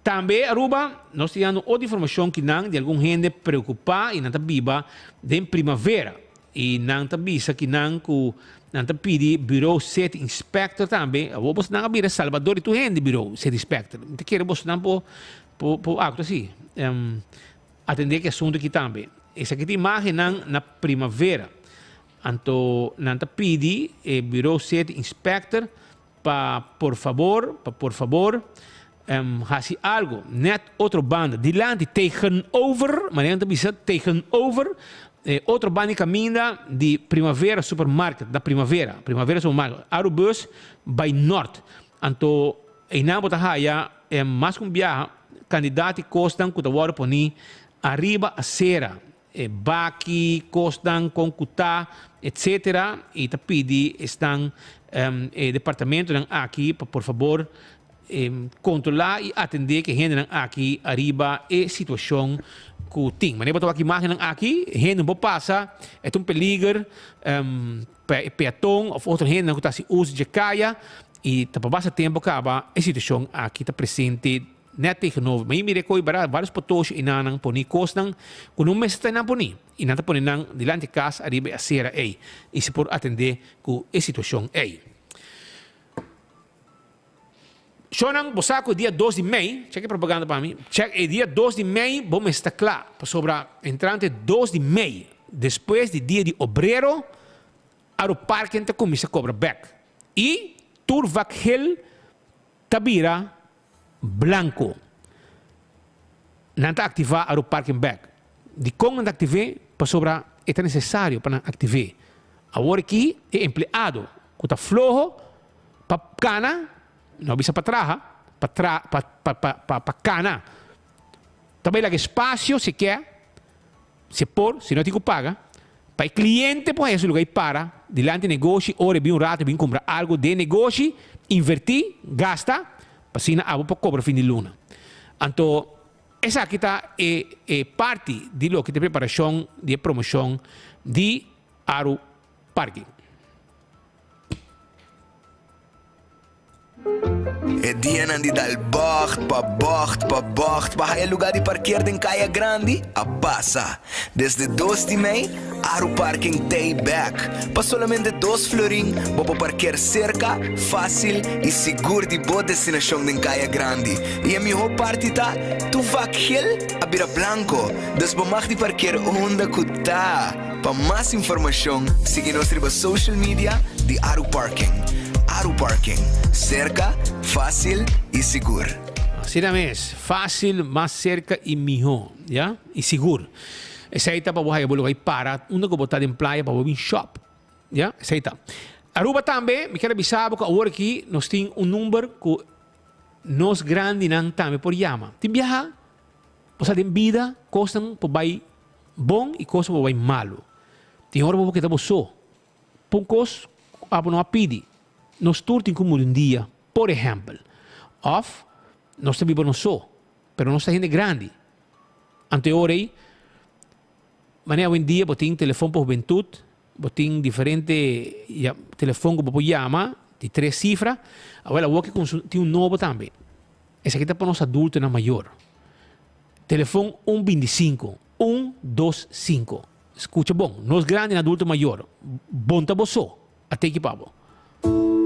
Também, Aruba, nós temos outra informação que não, de alguma gente preocupada e não está viva de primavera. E não está vista que não está pedindo Bureau Set Inspector também. Você não está Salvador e tu gente Bureau Set Inspector. Não quer você não por algo assim. Atender que assunto aqui também. Essa aqui tem imagem na primavera. Então, não está pedindo Bureau Set Inspector para, por favor, hace algo, net outra banda, dilante tegenover, maar não bisa tegenover, outra banda caminha de Primavera Supermarket, da Primavera Supermarket, Arubus by North. Então, em nabo da raia, mais com viaja, candidato costam que o poni arriba a cera, baki, costam, com cuta, etc. E te pedi, estão, departamento aqui, por favor, controlar e atender que gente aqui arriba a situação que tem. Mas eu estou aqui imagem aqui, gente não passa, é um peligro, peatão, ou outra gente que está se usa de caia e para bastante tempo acaba a situação aqui está presente net tegenover. Mas eu me recordo vários potos e não poni costam, que não me está não poni e não está poni não dilante casa arriba a cera aí e se por atender com a situação aí. Sonang bosaco dia 2 de maio, cheque propaganda para mim. Cheque dia 2 de maio, vamos estar claro sobre entrante 2 de maio, depois do dia de obreiro, o parque te começa a cobrar back. E turvakhel tabira blanco. Não está ativar o parking back. De como não ativar, para sobre é necessário para ativar. Agora aqui é empregado, que está flojo, para cana. Não bisa para cana. Também lá espaço se quer, se por, se não te paga, para o cliente por esse lugar para, delante do negócio, ora bem rato, bem comprar algo de negócio, invertir, gasta, para assim a para cobrar fim de luna. Então, essa aqui está é parte de lo que de preparação, de promoção de Aru Parking. É dia de dar bocht, para o lugar de parquear em Caia Grande, a passa. Desde 2 de maio, Aru Parking Day Back. Para somente 2 florim, para parquear cerca, fácil e seguro de boa destinação em Caia Grande. E a melhor parte tá, tu vaquel a Bira Blanco. Desbomar de parquear onde que tá. Para mais informação, siga nossa social media de Aru Parking. Aru Parking, cerca, fácil e seguro. Assim mesmo, fácil, mais cerca e melhor, yeah? E seguro. Essa aí está para você lugar para, onde que botar em praia para vir shop, yeah? Essa aí está. Aruba também, me quero avisar que agora aqui nós temos número que nós grande não também por chama. Tem viajar, você tem vida, costam por vai bom e costam por vai malo. Tem hora que está só. Poucos, não a pedir. Nós turtem como dia, por exemplo, of nós vivemos só, mas nós gente grande. Ante hora aí, maneira um dia, botem telefone para a juventude, botin diferente telefone que você chama, de 3 cifras. Agora, o que tem novo também. Esse aqui está para nós adultos na maior. Telefone 125, 125. Escucha bom, nós grandes adulto maior. Bom tá você. Até que pabo.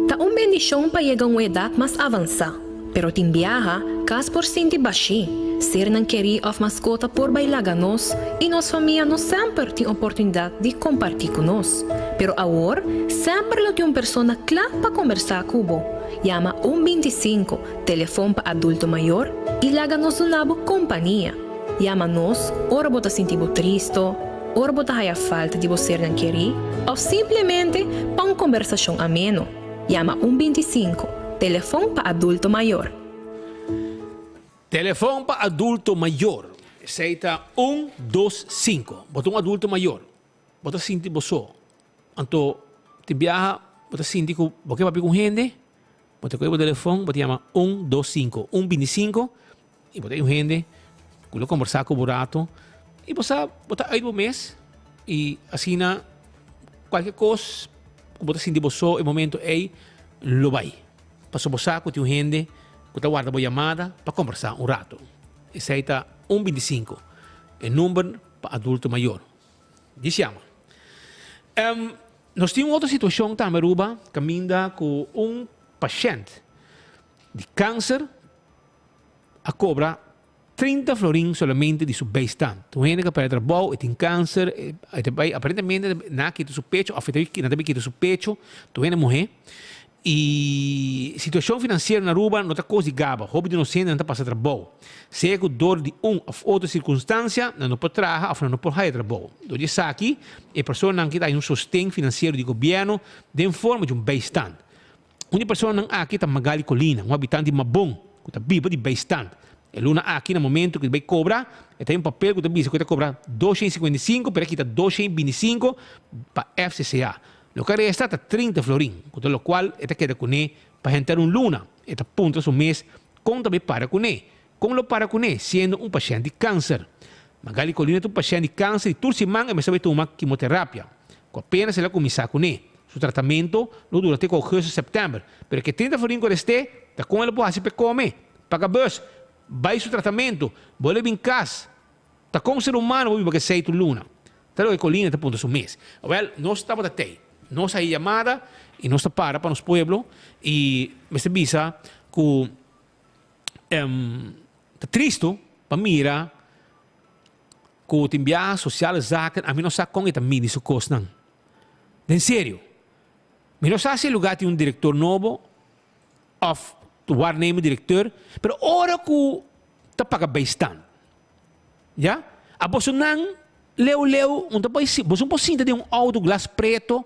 Tá bendição para chegar a uma idade mais avançada. Pero tem viaja, cas por sentir baixi. Ser não querer of mascota por bailar a nós. E nossa família não sempre tem oportunidade de compartilhar com nós. Pero agora, sempre tem uma pessoa clara para conversar com você. Llama 125, telefone para adulto maior. E laga-nos uma companhia. Llama-nos, ora você sentir triste, ora você tem falta de você não querer. Ou simplesmente para uma conversação ameno. Llama 125, telefone para adulto maior. Telefone para adulto maior. Aceita 125. Bota um adulto maior. Bota sentir você. Então, te viaja, bota sentir que você vai com gente. Bota com o telefone, bota chama 125. 125. E bota com gente. Você conversar com o burato. E você bota aí do mês. E assim, qualquer coisa, bota sentir você, no momento aí, lo vai. Passou você com a gente. Você guarda a chamada para conversar um rato. Esse aí está 125. É o número para adulto maior. Diz chama. Nós temos outra situação também, Ruba, caminha com um paciente de câncer a cobrar 30 florins solamente de seu base-stand. Tu gente que para trabalho e tem câncer, aparentemente, na quita seu pecho, afetou na também quita seu pecho, tu gente morrer. E situação financeira na Aruba não está coisa de gaba. Hobby de inocente não está passando trabalho. Se é que dor de ou outra circunstância, não pode trabalhar, ou não pode fazer trabalho. Do dia aqui, a pessoa não está em um sustento financeiro do governo de forma de um base-stand. Uma pessoa não aqui está Magali Colina, um habitante de Mabon, que está vivo de base-stand. Ele não aqui no momento que vai cobrar, tem um papel que está visto que está cobrar 255, pero aqui está 225 para FCCA. Lo que resta está 30 florín, con lo cual esta queda con él para entrar un luna. Esta punta su mes con también para con él. Con lo para con él, siendo un paciente de cáncer. Magali Colina es un paciente de cáncer y turciman y me sabe tomar quimioterapia. Con apenas se la comienza con él. Su tratamiento lo dura até agosto de septiembre. Pero que 30 florín con este, está con él puede hacer para comer. Paga bus, va su tratamiento, vuelve en casa. Está con un ser humano, voy a que sea tu luna. Está lo que Colina está punta su mes. Well, no estamos de nós aí chamada e nós para nos pueblo e me se visa que tá triste para mira que tem viagem social zaken a mim não sabe como é também isso costa não. De sério. Me não sabe se lugar tem diretor novo of tu waarnemen diretor, pero ora que tá paga bastante. Ja? A você não leu, não tá você não pode sentir de um auto glass preto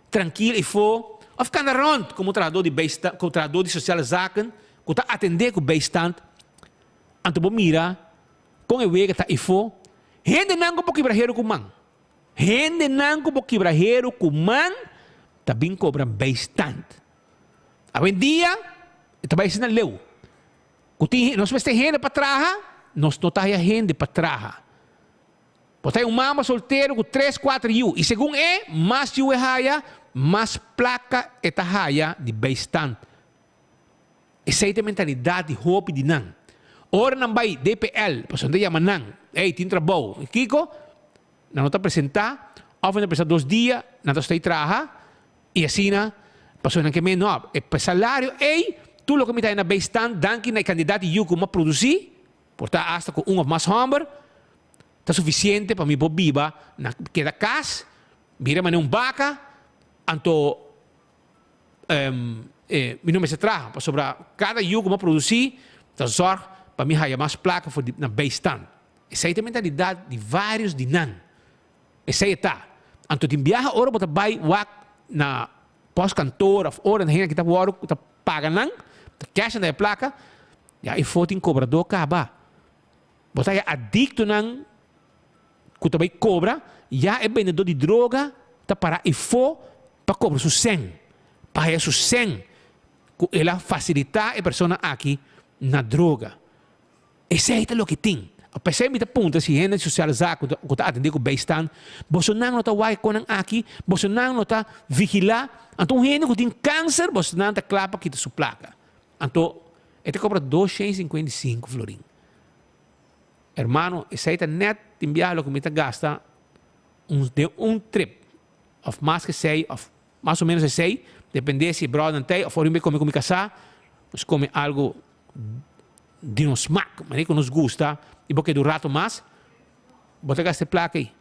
tranquilo e for, of kan er rond, como tradutor de bijstand, como tradutor de sociale zaken, que está atender com bijstand, en tu mira, com o wege tá e for, gente não com quebrajero com man, gente não com quebrajero com man, também cobra bijstand. A bem dia, também se não leu, nós vamos ter gente para trabalhar, nós não temos gente para trabalhar. Botei mama solteiro com 3, 4 yu. E segundo mais yu é raia, mais placa é a raia de bastante. Essa é a mentalidade de hope de não. Ora não vai DPL, pessoa não chama não. Ei, tem trabalho. Kiko, não está apresentar, ou vai apresentar 2 dias, não está trabalhar, e assim, pessoa não quer menor. É para salário, ei, tu lo que me está na bastante, danke na candidato yu como produzir, portanto, hasta com ou mais hamburger, está suficiente para mim por viva na queda casa, mira mas um vaca, anto me não me se traga para sobrar cada yu como produzir, está só para mim há mais placa for na base-stand. Essa é a mentalidade de vários de nan. Essa é tá. Anto tem viaja ora para vai na pós-cantor of ora na gente que está ora está paga nan, está cash na placa, já e foto em cobrador acaba. Você é adicto nan que também cobra, já é vendedor de droga, tá para e for para cobrar seu 100, para seu 100, que ela facilitar a pessoa aqui na droga. Esse é o que tem. Apesar de punta, se gente socializar com a atender com bem-estar, você não está vai com aqui, você não está vigilar. Então, gente que tem câncer, você não está clapa que te sua placa. Então, ele compra 255 florim. Hermano, esse aí está net enviar o que me gasta um trip, of mais que 6, of mais ou menos 6, depende se brother não tem, ou for come casar, nós come algo de nos smack, mas que nos gusta, e porque do rato mais, bota esta placa aí.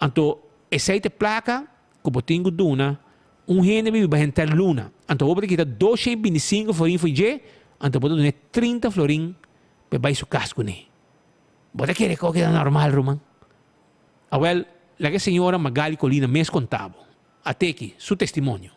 Então, essa placa, que eu tenho duna, gente vai entrar luna. Então, eu vou ter 225 florim foi je, então eu vou dar 30 florim para baixo o casco, né? Bota querer que é normal, Roman. Well, la senhora Magali Colina me contava. Até aqui, seu testemunho.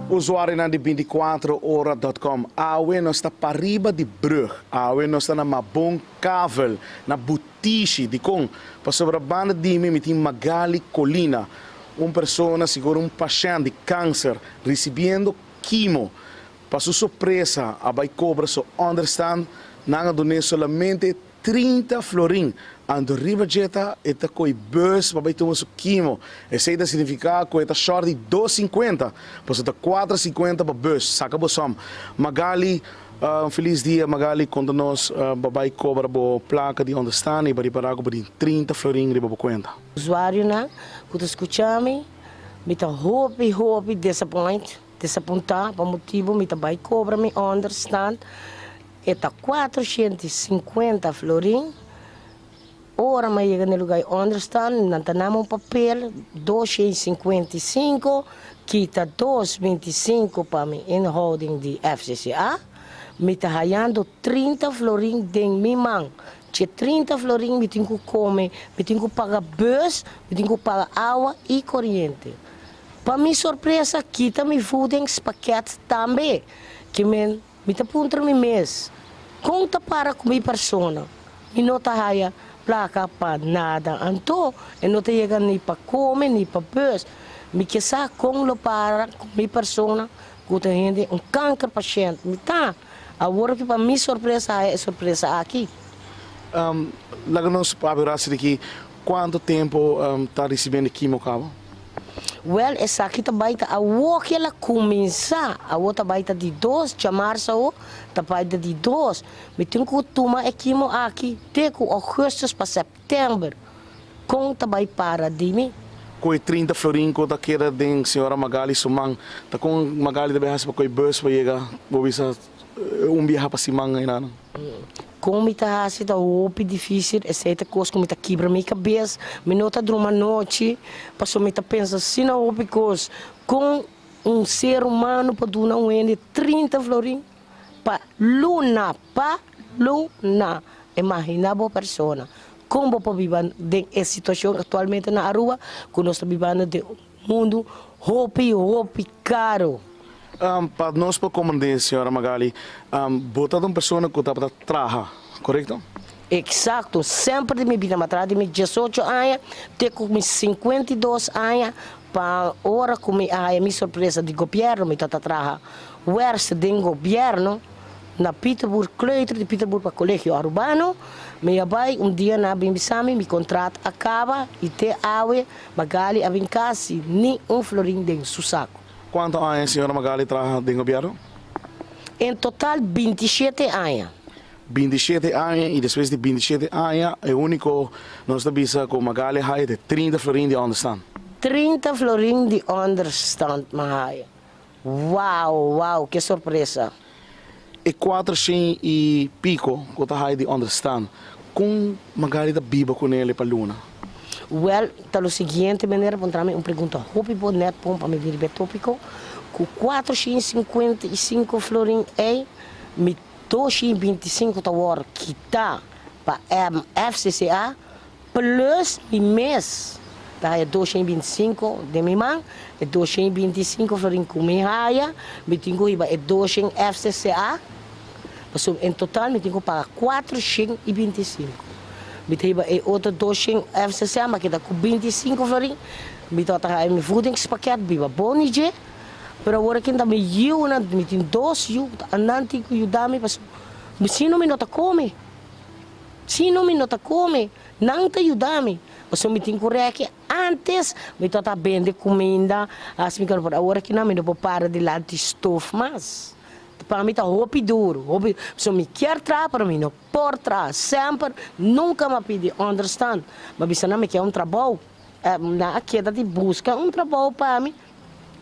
Usuário na de 24hora.com. Awe nós está para riba de brug. Awe nós está na Mabon Kavel, na Butiche de Com. Para sobre a banda de mim, tem Magali Colina. Uma pessoa, segura um paciente de câncer, recebendo quimo. Para sua surpresa, a vai cobra so understand, não donei somente 30 florim. Ando riba jeta, eta coi bus, para tomar su quimo. Esse aí significa que eta short de 2,50. Pois eta 4,50 para bus. Saca bosom. Magali, feliz dia, Magali, quando nós babai cobra a placa de onde está, e para parar com 30 florim riba para conta. Usuário, né? Quando escutamos, me tá hope, desapontar, para motivo, me tá vai cobra, me understand. Eta 450 florim. Ora, mas chega no lugar onde está, não tenho um papel, 255, quita 225 para mim, em holding de FCCA, me está ganhando 30 florim de minha mão. Se 30 florim, me tenho que comer, me tenho que pagar bus, me tenho que pagar água e corrente. Para minha surpresa, quita me foodings paquetes também, que me está apontando me mês. Conta para comer pessoa, me não está ganhando placa para nada. Então, eu não tenho chegado nem para comer, nem para bus. Me quer como para minha pessoa, que tem câncer paciente. Me tá. Agora que para mim surpresa é surpresa aqui. Lá nós para aqui, quanto tempo está recebendo quimio, cabo? Well, essa aqui também tá a que ela começa, a outra vai de 2 de março, também de 2. Me tenho que tomar quimio aqui, até agosto para setembro. Com também para de mim. Com 30 florim, com daquela de senhora Magali Sumang, tá com Magali deve para coi bus para chegar, vou ver viajar para Simang ainda. Como está sendo muito difícil, essa coisa como está quebra minha cabeça, me nota de uma noite, passou me tá pensando se não houve coisa com ser humano para doar um 30 florim para luna, imagina boa pessoa. Como para viver nessa situação atualmente na rua, que nós estamos vivendo de mundo hope caro. Para nós, para comandante, senhora Magali, botar uma pessoa que está para trabalhar, correto? Exato, sempre me vida atrás de 18 anos, até com 52 anos, para hora que minha surpresa de governo, me está trabalhando, o verso de governo, na Petersburg, Kleuter de Petersburg para colégio urbano, me vai dia na Bimbisami, meu contrato acaba, e até awe, Magali, a vincasi, nem florim de saco. Quantos anos a senhora Magali trabalha no governo? Em total, 27 anos. 27 anos, e depois de 27 anos, é o único, nós estamos com Magali Hai de 30 florim de understand. 30 florim de understand, Mahai. Uau, que surpresa. E 400 e pico, que está Hai de understand. Com Magali da Biba com ele para Luna. Well, tá o seguinte maneira, para uma pergunta, hope por net para me vir tópico, com 455 florim me 225 tá hora que tá para FCCA plus mês, tá é 225 de minha mãe, é 225 florim com minha raia, me tenho que é 200 FCCA, em total me tenho que pagar 425. me hebben outro doosje FCC, maar kita com 25 florin. Me tota mijn voedingspakket, biba bonije. Pero agora que ainda me eu na me tem 2 eu andante que eu dá-me para se não me nota come. Se não me nota come, não te ajuda-me. Você me tem que antes me tota vende comida, as me quero agora que não me não para de lá de estofa mas para mim tá roupa duro, roupa se me quer tra para mim não por trás sempre nunca me pedi understand, mas bisa não me quer trabalho, na queda de busca trabalho para mim.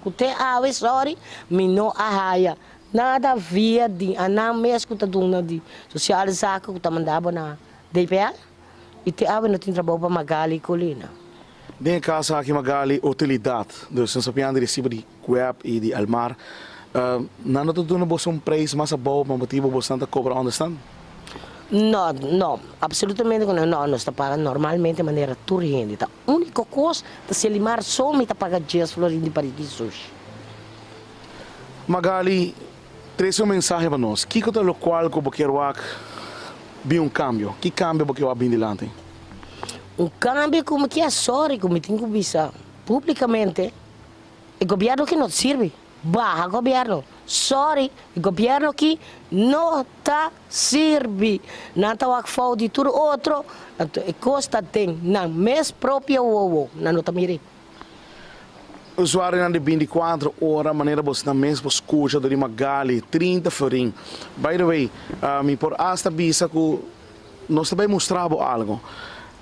Kute awe sorry, me não arraia. Nada via de anam mesmo que tá de social zaken que tá mandava na DPA. E te awe não tem trabalho para Magali e Colina. Den casa aqui Magali utilidade. Dus nós sabemos de recibo de web e de Almar. Não tô dando você preço mais bom, mas motivo bastante cobra, understand? Não, absolutamente não. Nós está pagando normalmente de maneira turrente. A única coisa é se limar só me está pagando 10 florins de pariquisos. Magali, traz um mensagem para nós. Que é o qual que você quer cambio? Que cambio você quer vir adiante? Cambio como que é sorry, como tem que visar publicamente. O governo que não serve. Baja governo. Sorry, o governo que não está serve. Não está a falar de tudo outro. E costa tem na mês própria não está mirando. Usuário de 24 horas, maneira você na mesma escuta de Magali, 30 florin. By the way, me por hasta visa que nós também mostramos algo.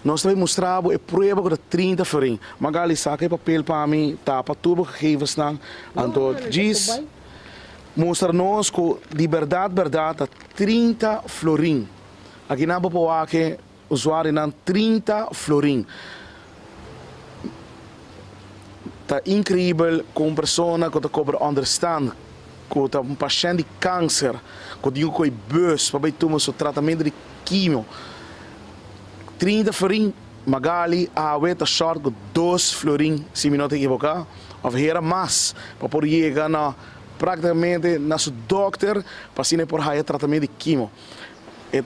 Nós também mostramos a prova de 30 florin. Magali saca papel para mim, tapa tudo que gegevens não. Então, diz, mostra-nos que de verdade, 30 florin. Aqui na Boa que usuário não 30 florin. Tá incrível com uma pessoa que cobra understand, que tá paciente de câncer, que digo que é bus, para tomar o tratamento de quimio. 30 florin, Magali, a weta short com 2 florin, se me não te equivocar, ou era mais, para poder chegar na praticamente na seu doctor, para se por aí tratamento de quimio. É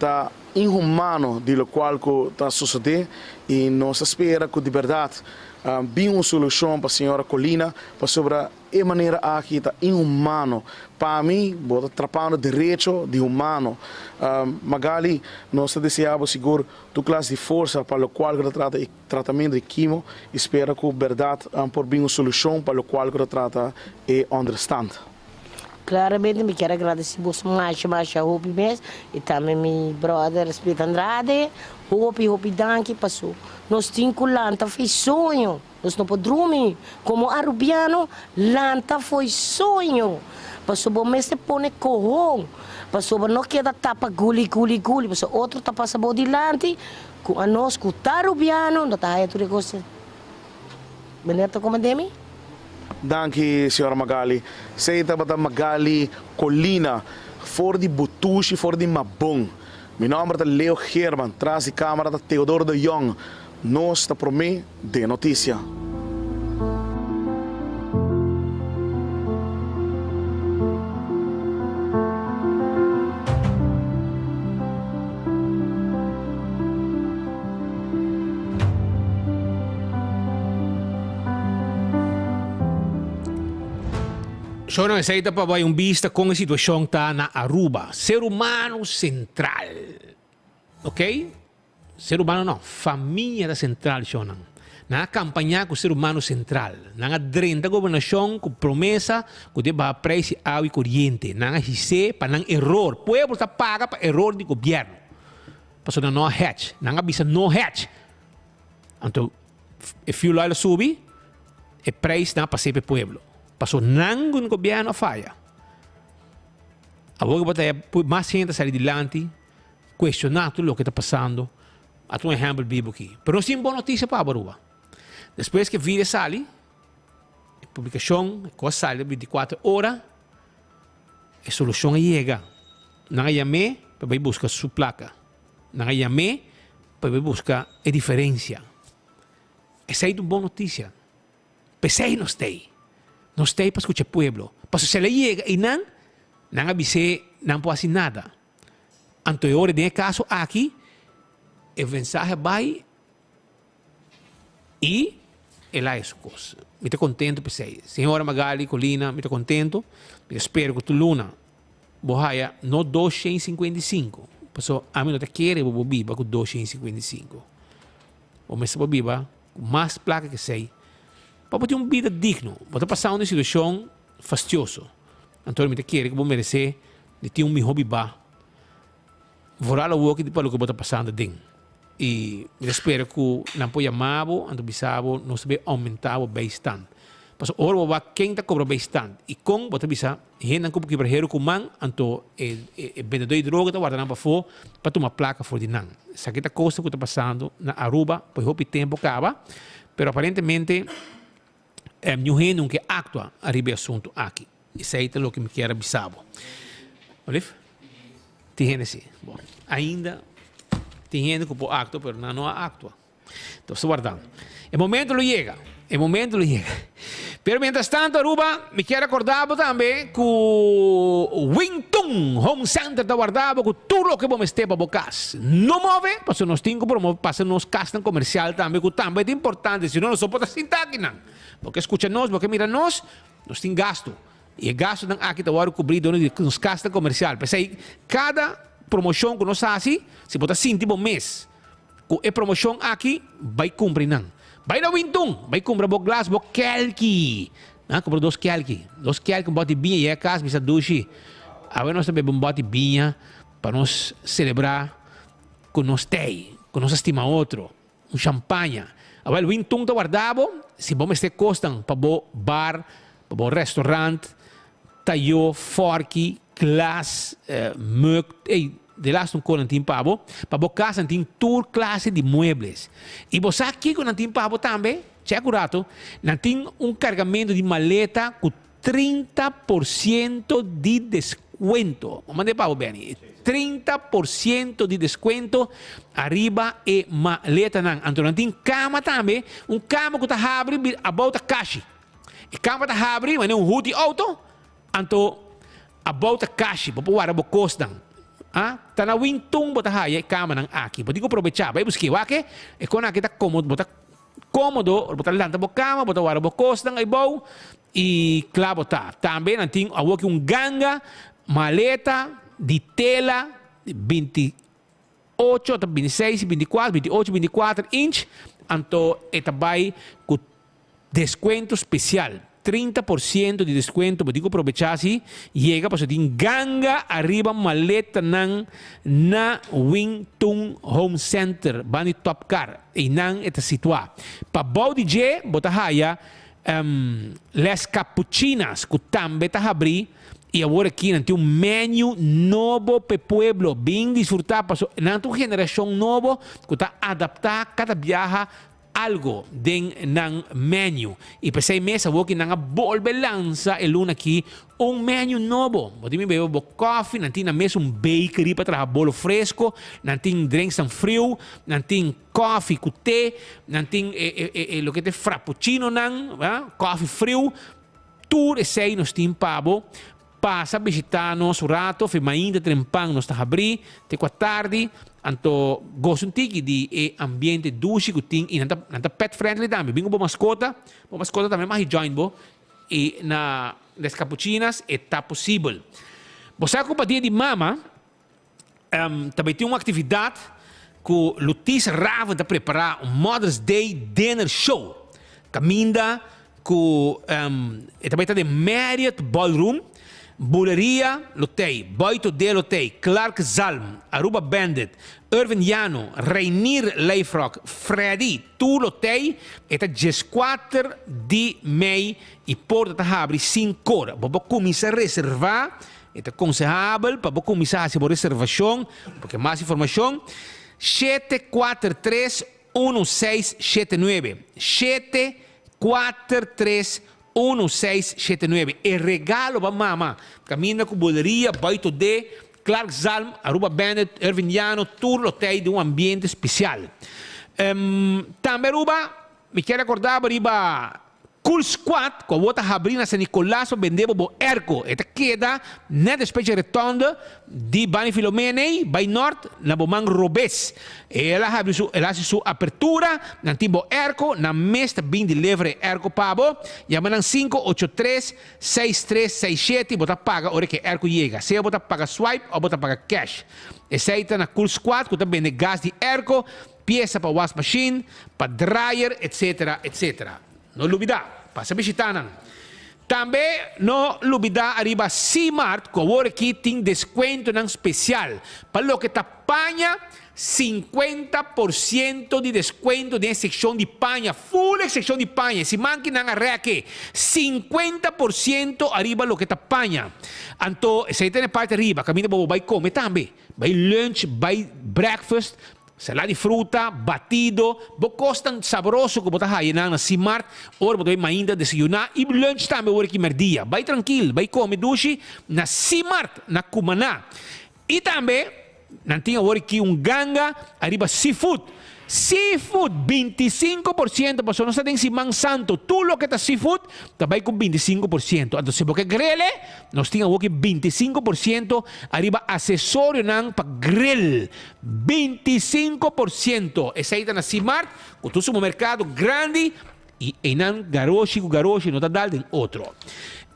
inhumano de lo qual que está sucedendo e nós espera que de verdade bem uma solução para a senhora Colina, para sobre a maneira aqui está inhumano. Para mim, vou atrapalhar o direito de humano. Magali, nós desejamos seguro tu classe de força para o qual que trata o tratamento de quimio. Espero que de verdade por bem uma solução para o qual que trata e understand. Claramente, me quero agradecer você mais a Hopi mesmo, e também meu brother Espírito Andrade, Hopi Danke, passou. Nós tínhamos Lanta, foi sonho, nós não podemos dormir. Como arubiano, Lanta foi sonho. Passou, bom, mas se põe corrão, passou, não queda tapa guli, passou, outro tapa sabor de lante, com a nós, com o arubiano, não está aí tudo coisa. Beneta, como é Danke, senhora Magali. Sei que Magali Colina, for de Butushi, for de Mabung. Meu nome é Leo Herman, traz de câmara da Teodoro de Jong. Nós está por mim de notícia. Yo no necesito para ver vista com a situação está na Aruba. Ser humano central. Ok? Ser humano não. Família da central, Shonan. Na campanha com o ser humano central. Na drenda governação com promessa que deve preço água e corrente. Na hise para não erro. Pueblo está paga para erro do governo. Passou na no hatch. Na avisa no hatch. Então, se fuel oil sube, o preço não passa para o pueblo. Passou nenhum governo falha. Agora vai mais gente sair adiante, questionar tudo o que está passando. A um exemplo vivo aqui. Mas não tem boa notícia para a Aruba. Depois que o vídeo sai, a publicação, a coisa sai 24 horas, a solução chega. Não chamei para buscar sua placa. Não chamei para buscar a diferença. Essa é uma boa notícia. Pensei não tem. Não tem para escutar o pueblo. Mas se ele chega e não avise, não pode fazer nada. Então, agora, nesse caso aqui, el mensaje vai e ela é coisa. Me estou contento por isso. Senhora Magali, Colina, me estou contento. Eu espero que tu luna bohaia no 255. Porque a mim não te quer vou biba com 255. Ou me vou biba com mais placa que sei. Para ter uma vida digna. Vou passar uma situação fastidiosa. Então me te quer que vou merecer de ter melhor biba. Vou lá o que depois que vou passando dentro. E espero que não pode amabo, ando bisabo, não se vai aumentar o bastante. Mas ora o quem está cobra bastante. E com bota bisa, gente não que para com man, anto vendedor de droga está guardando para fora para tomar placa for de nan. Essa que coisa que está passando na Aruba, pois o tempo acaba, pero aparentemente não é nunca actua arriba o assunto aqui. Isso aí é o que me quer bisabo. Olha? Tem gente assim. Bom, ainda tem gente que pode actuar, mas não actua. Então, estou guardando. O momento lo chega. O momento lo chega. Pero, mientras tanto, Aruba, me quero acordar também que o Wington Home Center está guardado com tudo o que vamos ter para vocês. Não move, porque nós temos que promover, para nós castam comercial também, que também é importante, senão nós só podemos sentar aqui, não. Porque escuta nós, porque mira nós temos gasto. E o gasto aqui está agora cobrido nos castam comercial. Porque aí, cada promoção que nós fazemos, se botar 5 por mês, com a promoção aqui, vai cumprir, não. Vai na Wington, vai comprar o glass, o kelki. Compra 2 kelki. 2 kelki, um bote binha, e a casa, bisa dushi. Agora nós também um bote binha, para nós celebrar com nós tei, com nós estima outro, um champanhe. Agora o Wington está guardado, se vamos ter costam para o bar, para o restaurante, tayo, forky, glass, mug, de lá estão com um pavo, para a casa tem toda classe de muebles. E você aqui com um pavo também, checa o rato, tem um carregamento de maleta com 30% de desconto. Vamos mandar pavo bem. 30% de desconto arriba e maleta não. Então tem cama também, cama que está abre about a caixa. E cama está abre, mas um hoodie auto, então about a caixa, para pôr a bocosta. Tá na Wington, bota a cama não aqui. Pode aproveitar, vai buscar aqui, e quando aqui está cômodo, bota bota lanta a cama, bota a bocosta, aí bom, e claro, tá. Também tem ganga, maleta de tela, 28, 26, 24, 28, 24 inch, então é também com desconto especial. 30% de desconto, pode aproveitar se chega para tem ganga arriba maleta na Wington Home Center, bani top car e não está situado. Para o DJ, bota raia les cappuccinas que também está abrir e agora aqui tem menu novo para o pueblo, bem desfrutar, para uma geração nova que está adaptada cada viagem algo ng menu. E para 6 meses, vou que nang volver lança el luna aqui menu novo. Pode me beber coffee, nanti na mesa bakery para trabalhar bolo fresco, nanti drinks frio, nanti coffee com té, nanti lo que te frappuccino coffee frio. Tudo isso aí nós temos pavo. Passa a visitar nos rato, fima ainda trempang nos abrir, te 4 tarde. Anto gosto um tique de ambiente duche que tem e nanta pet friendly também. Bingo bo mascota também mais join bo e na das cappuccinas está possível. Você com dia de mama também tem uma atividade que Lutis Raven está preparar Mother's Day Dinner Show. Caminda que também está de Marriott Ballroom. Buleria Lotei, Boito de Lotei, Clark Zalm, Aruba Bandit, Irvin Llano, Rainier Leifrock, Freddy, Tu Lotei, eta 14 de mei e porta ta abrir 5 horas. Para começar a reservar, é aconselhável para começar a fazer reservação, porque mais informação, 743-1679, 743-1679. E regalo para mama. Caminha com boleria, baito de Clark Zalm, Aruba Bandit, Irvin Llano, tudo hotel de um ambiente especial. Também Aruba, me quero acordar para Cool Squad, com a outra rabrina San Nicolás, para vender o erco. Esta queda, nessa espécie retonda, de Bani Filomene, by Norte, na Bomang Robes. Ela abre sua apertura, na timbo erco, na mesta bem de levre erco pabo, llaman 583-6367, bota paga, hora que erco chega. Se bota paga swipe, ou bota paga cash. Essa aí tá na Cool Squad, que também vende gás de erco, peça para wash machine, para dryer, etc, etc. Não olvidar, passa visitando. Também não olvidar arriba C-Mart, que agora aqui tem desconto não especial. Para o que está panha, 50% de desconto na secção de panha, full secção de panha. Se manque não arreia aqui, 50% arriba o que está panha. Então, se tem parte arriba, caminho vai comer também. Vai lunch, vai breakfast, salada de fruta, batido, costan sabroso que você vai na C-Mart, ou você vai ainda desayunar e lunch também hora que merdia. Vai tranquilo, vai comer duche na C-Mart, na Cumaná. E também, não tem hora que ganga arriba seafood. Seafood, 25%, porque nós temos Simão Santo, tudo que está seafood, também com 25%. Então, se você grele, nós temos aqui 25%, arriba acessório para grill, 25%. Essa aí está na C-Mart, com todo o mercado grande, e em garoche, não está dando outro.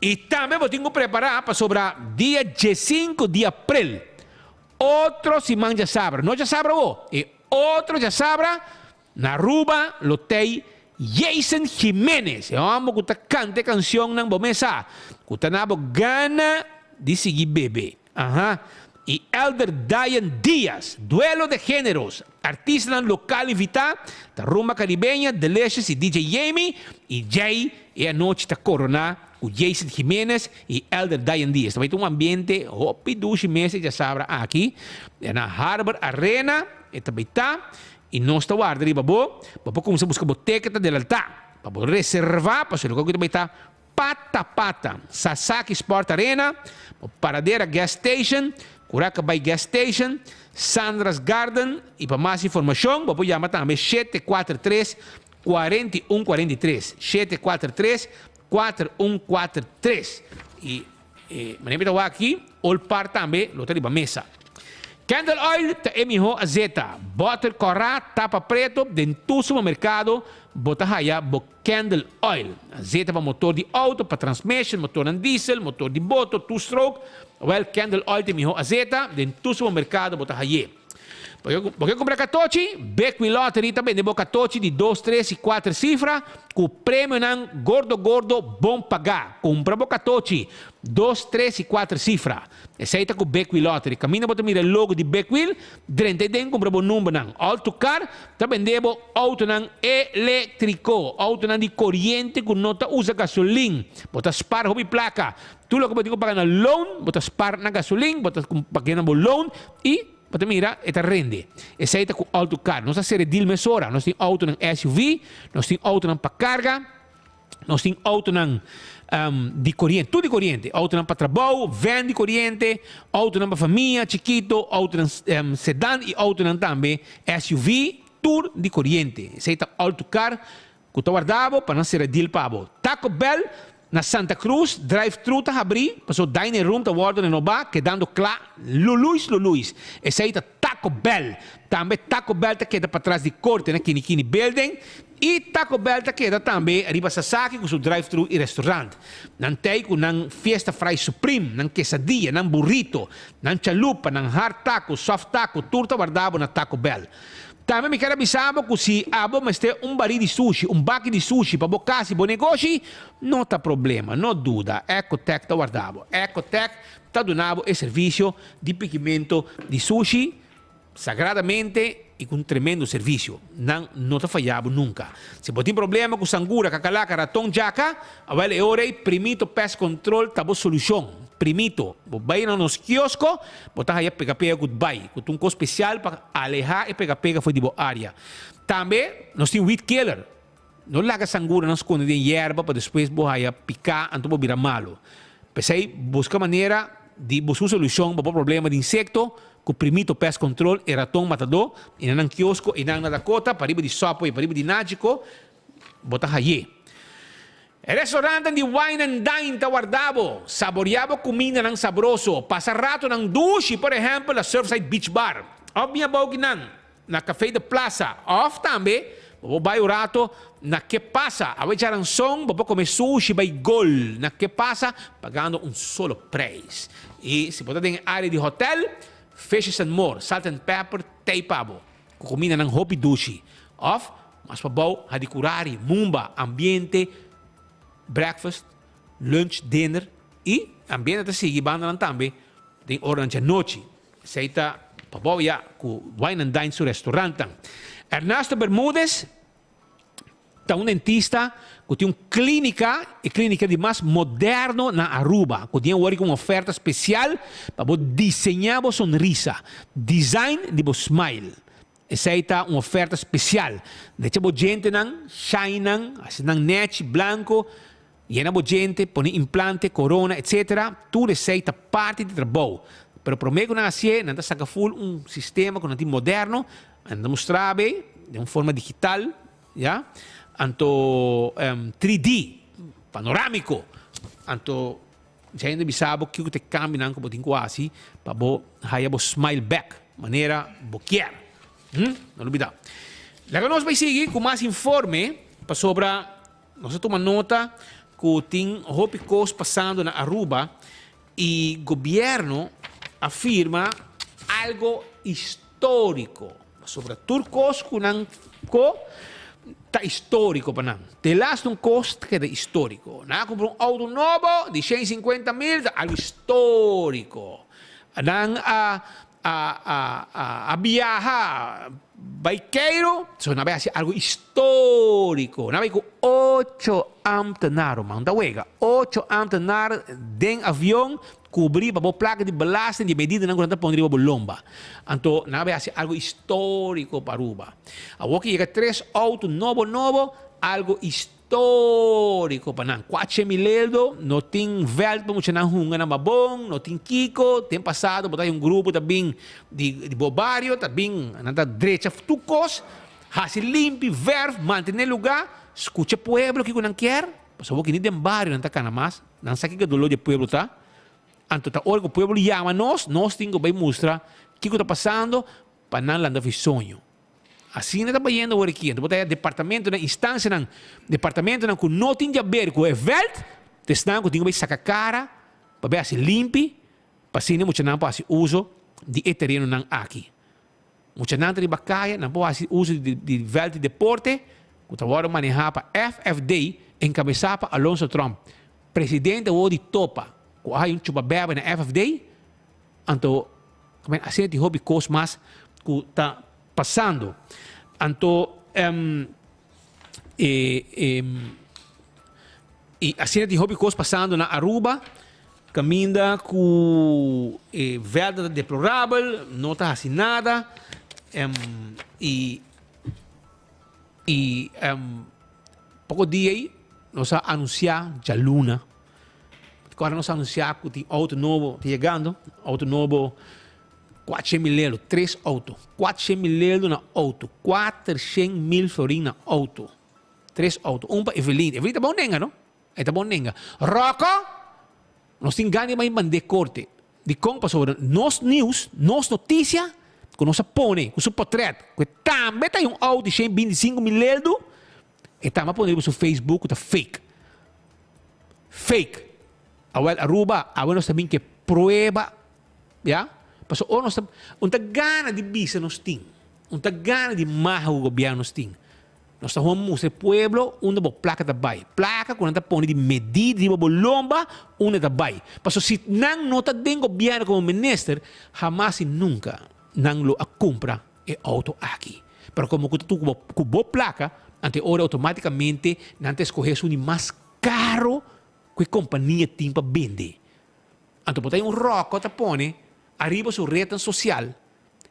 E também eu tenho que preparar para sobre dia 15 de abril. Outro Simão já sabe, não já sabe, outro já sabe, na Ruba, lotei Jason Jimenez. Eu amo que cante canção ng bomesa. Que nabo gana de seguir bebê. E Elder Diane Diaz, duelo de géneros. Artista local invitado, da Rumba Caribeña, Delicious e DJ Jamie. E Jay, e a noite da Corona, o Jason Jimenez e Elder Diane Diaz. Também tem ambiente, hopi 12 meses, já sabe, aqui, na Harbor Arena. E também está, e não está guardando, babo começar a buscar boteca de altar, para reservar, para ser o que também está, Pata, Sasaki Sport Arena, Paradeira Gas Station, Curaca Bay Gas Station, Sandra's Garden, e para mais informação, babo chama também 743-4143, 743-4143, e manipula aqui, all par também, loteria para mesa. Candle Oil, ta emiho azeta. Bottle corra, tapa preto, dentro do mercado, bota haya, bo Candle Oil. Azeta para motor de auto, para transmission, motor de diesel, motor de moto, two-stroke. Well, Candle Oil, ta emiho azeta, dentro do mercado, bota haya. Porque comprar catochi, Beckwith Lottery também de catochi de 2, 3 e 4 cifras, com o prêmio não gordo, bom pagar. Compra catochi, 2, 3 e 4 cifras. Essa aí está com o Beckwith Lottery. Caminha para mirar o logo de Beckwith, dentro de compra o número não. Auto car, também debo auto não elétrico, auto não de corrente, que não usa gasolina. Bota spar, hobby placa. Tu lo que você pagar na loan, bota spar na gasolina, bota pagar na loan e para mira, esta rende. Essa aí está com auto car. Nós temos deal mesora. Nós temos auto na SUV, nós temos auto para carga, nós temos auto de corrente, tudo de corrente. Auto para trabalho, van de corrente, auto para família, chiquito, auto sedã e auto também SUV, tudo de corrente. Essa aí está auto car, que está guardado para não ser deal pabo. Taco Bell, na Santa Cruz, drive-thru está abrir, passou dining room está guardando no bar, quedando claro, Luluis. Esse aí está Taco Bell. Também Taco Bell está queda para trás de corte, na Kini Building. E Taco Bell está queda também, arriba Sasaki, com seu drive-thru e restaurante. Não tem com fiesta fry supreme, não quesadilla, não burrito, não chalupa, não hard taco, soft taco, tudo está guardado na Taco Bell. Também me quero avisar que se mas tem baril de sushi, baque de sushi para bocar bom negócio, não tem problema, não dúvida. Ecotec está guardado. Ecotec está dando o serviço de piquimento de sushi sagradamente e com tremendo serviço. Não está falhado nunca. Se você tem problema com sangura, cacalaca, ratão, jaca, agora é hora de primito pest control, tá boa solução. Primito, vai nos quioscos, botar aí pega-pega goodbye, com um especial para alejar e pega-pega foi de boa área. Também, nós temos weed killer. Não larga sangura, não esconde em erva, para depois botar picar, então vai virar malo. Pensei, busca maneira de buscar solução para o problema de insecto, com primito pest control e ratão matador, e não quiosco, e não na Dakota, para riba de sopo e para riba de nágico, botar aí. Restaurante di Wine and Dine Tawardabo. Saboreado comida ng sabroso. Pasarato ng dushi, por exemplo, na Surfside Beach Bar. Of minha boginan, na Café de Plaza. Of tambe, babayo rato, na que pasa. Away charang song, babo comer sushi by gol. Na que pasa, pagando un solo preço. E se botar em área de hotel, Fishes and More, Salt and Pepper, Teipabo. Comida ng Hopi Dushi. Of, mas pabaw, hadikurari, mumba, ambiente, breakfast, lunch, dinner e ambiente sige banda lang tambe din oras de noche. Seita paboya ku Wine and Dine su restaurante. Ernesto Bermúdez ta un dentista que tem clínica e clínica de mais moderno na Aruba, que tem agora uma oferta especial para desenhar a sonrisa, design de smile. Essa uma oferta especial. Deixa a gente não shine, assim não net branco. Llena de gente, pone implante, corona, etc. Tu receita parte de trabalho. Pero prometo que nasce, não saca full sistema que não tem moderno, anda mostrar bem, de uma forma digital, já? Anto 3D, panorâmico. Anto já ainda sabe que te cambia não como tem quase, para bo haya bo smile back, maneira boquer. Não olvidar. Logo nós vai seguir com mais informe para sobre nós toma nota que tem Hopi Coast passando na Aruba e o governo afirma algo histórico sobre Turcos que não está histórico para não. Te last um custo que é histórico. Não compra auto novo de 150 mil, algo histórico. Não a viajar bikeiro, so na vai algo histórico. Na vai com 8 ambtenaros, man. Da wega, 8 ambtenaros den avião cobrir para placa de belasting de medida não conta pondria para lomba. Então, na vai algo histórico para Aruba. A que chega 3 autos novo, algo histórico para não. 4 mil euros, não tem veld para muita não hunga na babong, não tem Kiko, tem passado, botar um grupo também de bobario, também na direita tucos, hasi limpi, verf, manter lugar, escuta pueblo que não quer, passou que nem tem barrio não tá cana mais, não sabe que dolor de pueblo tá. Então, tá hora que o pueblo chama nós temos que mostrar o que está passando para não andar de sonho. Assim não está vendo agora aqui. Então, departamento, na instância, departamento que não tem a ver com o evento, tem que sacar cara, para ver se limpe, para se não não pode uso de terreno não aqui. Muita não tem bacaia, não pode uso de evento de deporte, que agora manejar para FFD, encabeçar para Alonso Trump, presidente ou de topa. Kung hay yung chubabebe na FFD, anto, assim de Hopi Coast mas que está passando. Anto, e assim de Hopi Coast passando na Aruba, caminha com verde deplorável, não está assim nada, pouco dia aí, nós anunciar a Luna. Agora nós anunciamos que tem auto novo chegando, auto novo 400 mil euros, 3 autos, 400 mil euros na auto, 400 mil florins na auto, 3 autos, para Evelyn tá bom nenga, não? Tá bom nenga. Rocco, nós temos ganho mais mandar corte, de como sobre nos news, nos notícia, que nós põe, com seu portrait, que também tem auto de 125 mil euros, e também põe no seu Facebook, tá fake. Aruba, nós também que prueba, já? Paso nós gana de bisa nós tem, gana de marra o governo nós tem. Nós estamos no pueblo, onde a placa da bai, placa quando está pondo de medida de bolomba, onde está bai. Paso se não está dentro governo como ministro, jamais e nunca não lo compra e auto aqui. Pero como tu com placa, ante hora automaticamente não te escolhes um mais caro que a companhia tem para vender. Então, botar um roco, tá põe, arriba sua rede social,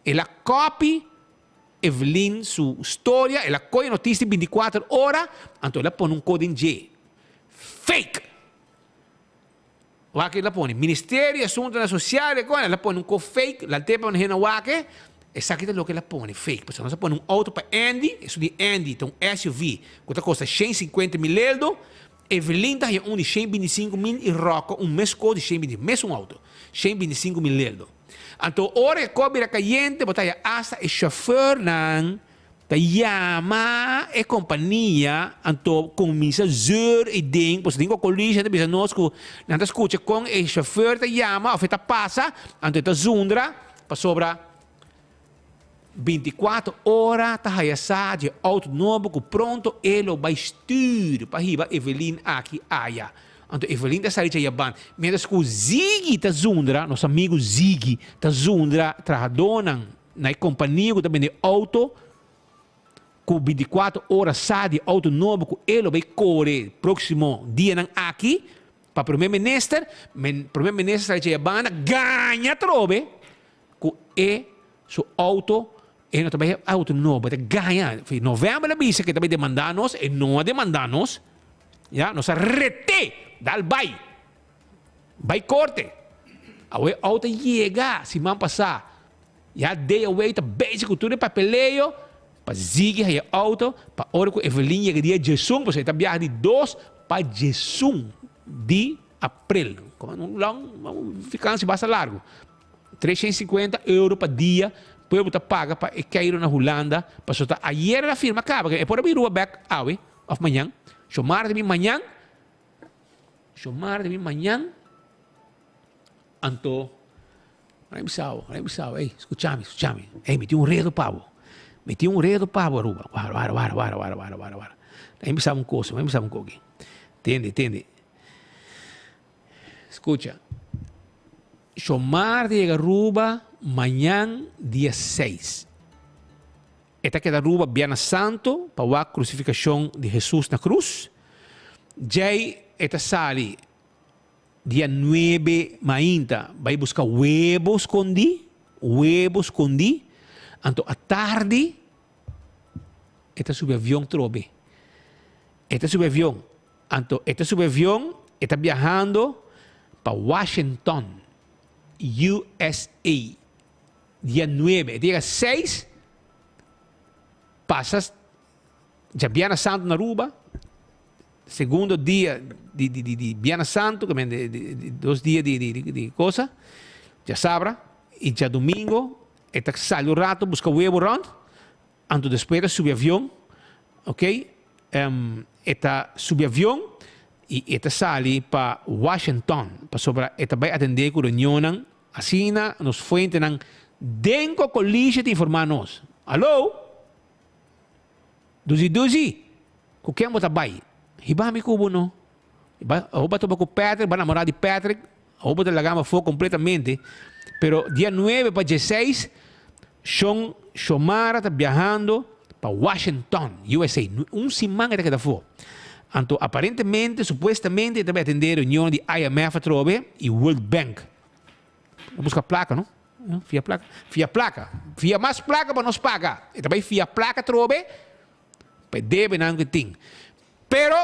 ela copia Evelyn, sua história, ela coi notícia 24 horas, então ela põe código G. Fake! O que ela põe? Ministério de Assuntos Sociais, ela põe código fake, ela tem para uma wake, exatamente o que ela põe, fake. Porque nós põe auto para Andy, isso de Andy, então SUV, que custa 150 mil euros, Evelyn tá um de 125 mil e Rocco um mês de 125 mês auto 125 mil leldo. Então ora cobra caliente botar hasta o chauffeur nan ta llama e companhia então começa zur e ding pois ding collige de bisa nós que nada escuta com o chauffeur ta llama ou feta passa então ta zundra para sobra 24 horas tá aí de auto novo que pronto ele vai stuur para riba Evelyn aqui aia. Então Evelyn tá saindo de ban. Mientras que o Ziggy tá zundra, nosso amigo Ziggy tá zundra trabalhando na companhia que também de auto com 24 horas sai de auto novo que ele vai correr próximo dia nan aqui para primeiro-ministro sai de ban ganha trobe que é seu auto e não também auto novo, mas ganha. Em novembro ele disse que também demandar-nos e não demandar-nos. Já, nos rete, dá vai corte. A auto chega, se man passar. Já dei a weita, basic tudo papeleio, para Ziggy aí auto, para hora que Evelyn chegaria de Jesus, você está viajando de 2 para Jesus de abril. Como um ficando se basta largo. 350 euros por dia. Pueblo tá paga para cair na Holanda, para soltar. Ayer a firma acaba, que é por abrir o back awe, of manhã, chamar de mim manhã, anto, ei, escúchame, ei, meti redo pavo, Aruba, vara, aí me sabe coisa, entende, escucha, chamar de Aruba, manhã, dia 6. Esta queda Aruba, Viernes Santo, para a crucificação de Jesus na cruz. Já esta sali, dia 9, mainta, vai buscar huevos escondi. Então, à tarde, esta sube avião trobe. Esta sube avião, está viajando para Washington, USA. Dia 9, dia 6, passas já Viernes Santo na Aruba, segundo dia de Viernes Santo, também de 2 dias de coisa, já sabra, e já domingo, eta sai o rato, busca o huevo round, anto depois sube avião, ok? Eta sube avião, e eta sai para Washington, para sobra, eta vai atender com reunião, assim, nos fuentes, denko collige te informar nos. Alô? Duzi, com quem você vai? Hiba mi kubo no. Oba to com Patrick, vai namorar de Patrick, oba te lagama fogo completamente. Pero dia 9 para 16, Shomara está viajando para Washington, USA. Semana que está fora. Então, aparentemente, supuestamente, está vai atender reunião de IMF trobe e World Bank. Busca placa, não? Fia placa. Fia mais placa para nos pagar. E também fia placa trobe, para deve não que tem. Pero,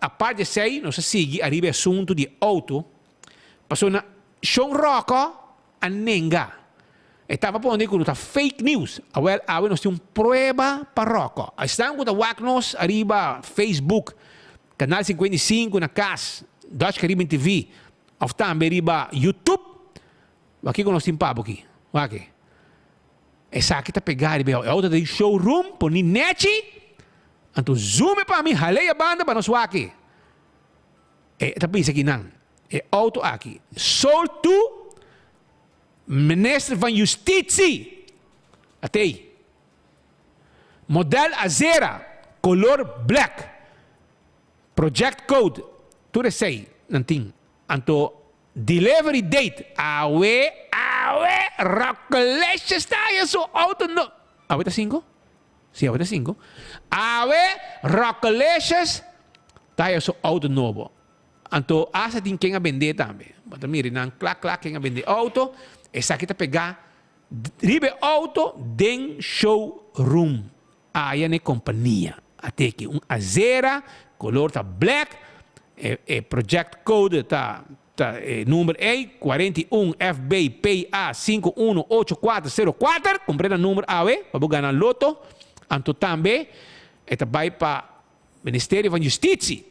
a parte de sei, nós sigue arriba assunto de auto, passou na Sean Rocco, a nenga. Estava pondo que está fake news. Agora nós temos prova para Rocco. Estamos com o Wagnos arriba Facebook, Canal 55 na casa, Dutch Caribbean TV, ou também arriba YouTube. Aqui que nós temos papo aqui. Aqui. Essa aqui está pegada. É outra de showroom, por net. Então, zoom para mim, ralei a banda para nós aqui. Está pensando aqui, não. É auto aqui. Solto, ministro van Justitie. Até aí. Model Azera, color black. Project code, tudo sei, não tem. Então, delivery date, awe, Rockledge está aí, seu auto no. Awe está 5? Sim, awe está 5. Awe, Rockledge está aí, seu auto novo. Então, essa tem quem a vender também. Mas mire, não, clac, quem a vender auto, essa aqui está pegar, ribe auto, den showroom. Aí na companhia. Até que Azera, color tá black, project code tá número 41 FBPA 518404, compreende o número AE, para ganhar loto. Então também, vai para o Ministério da Justiça.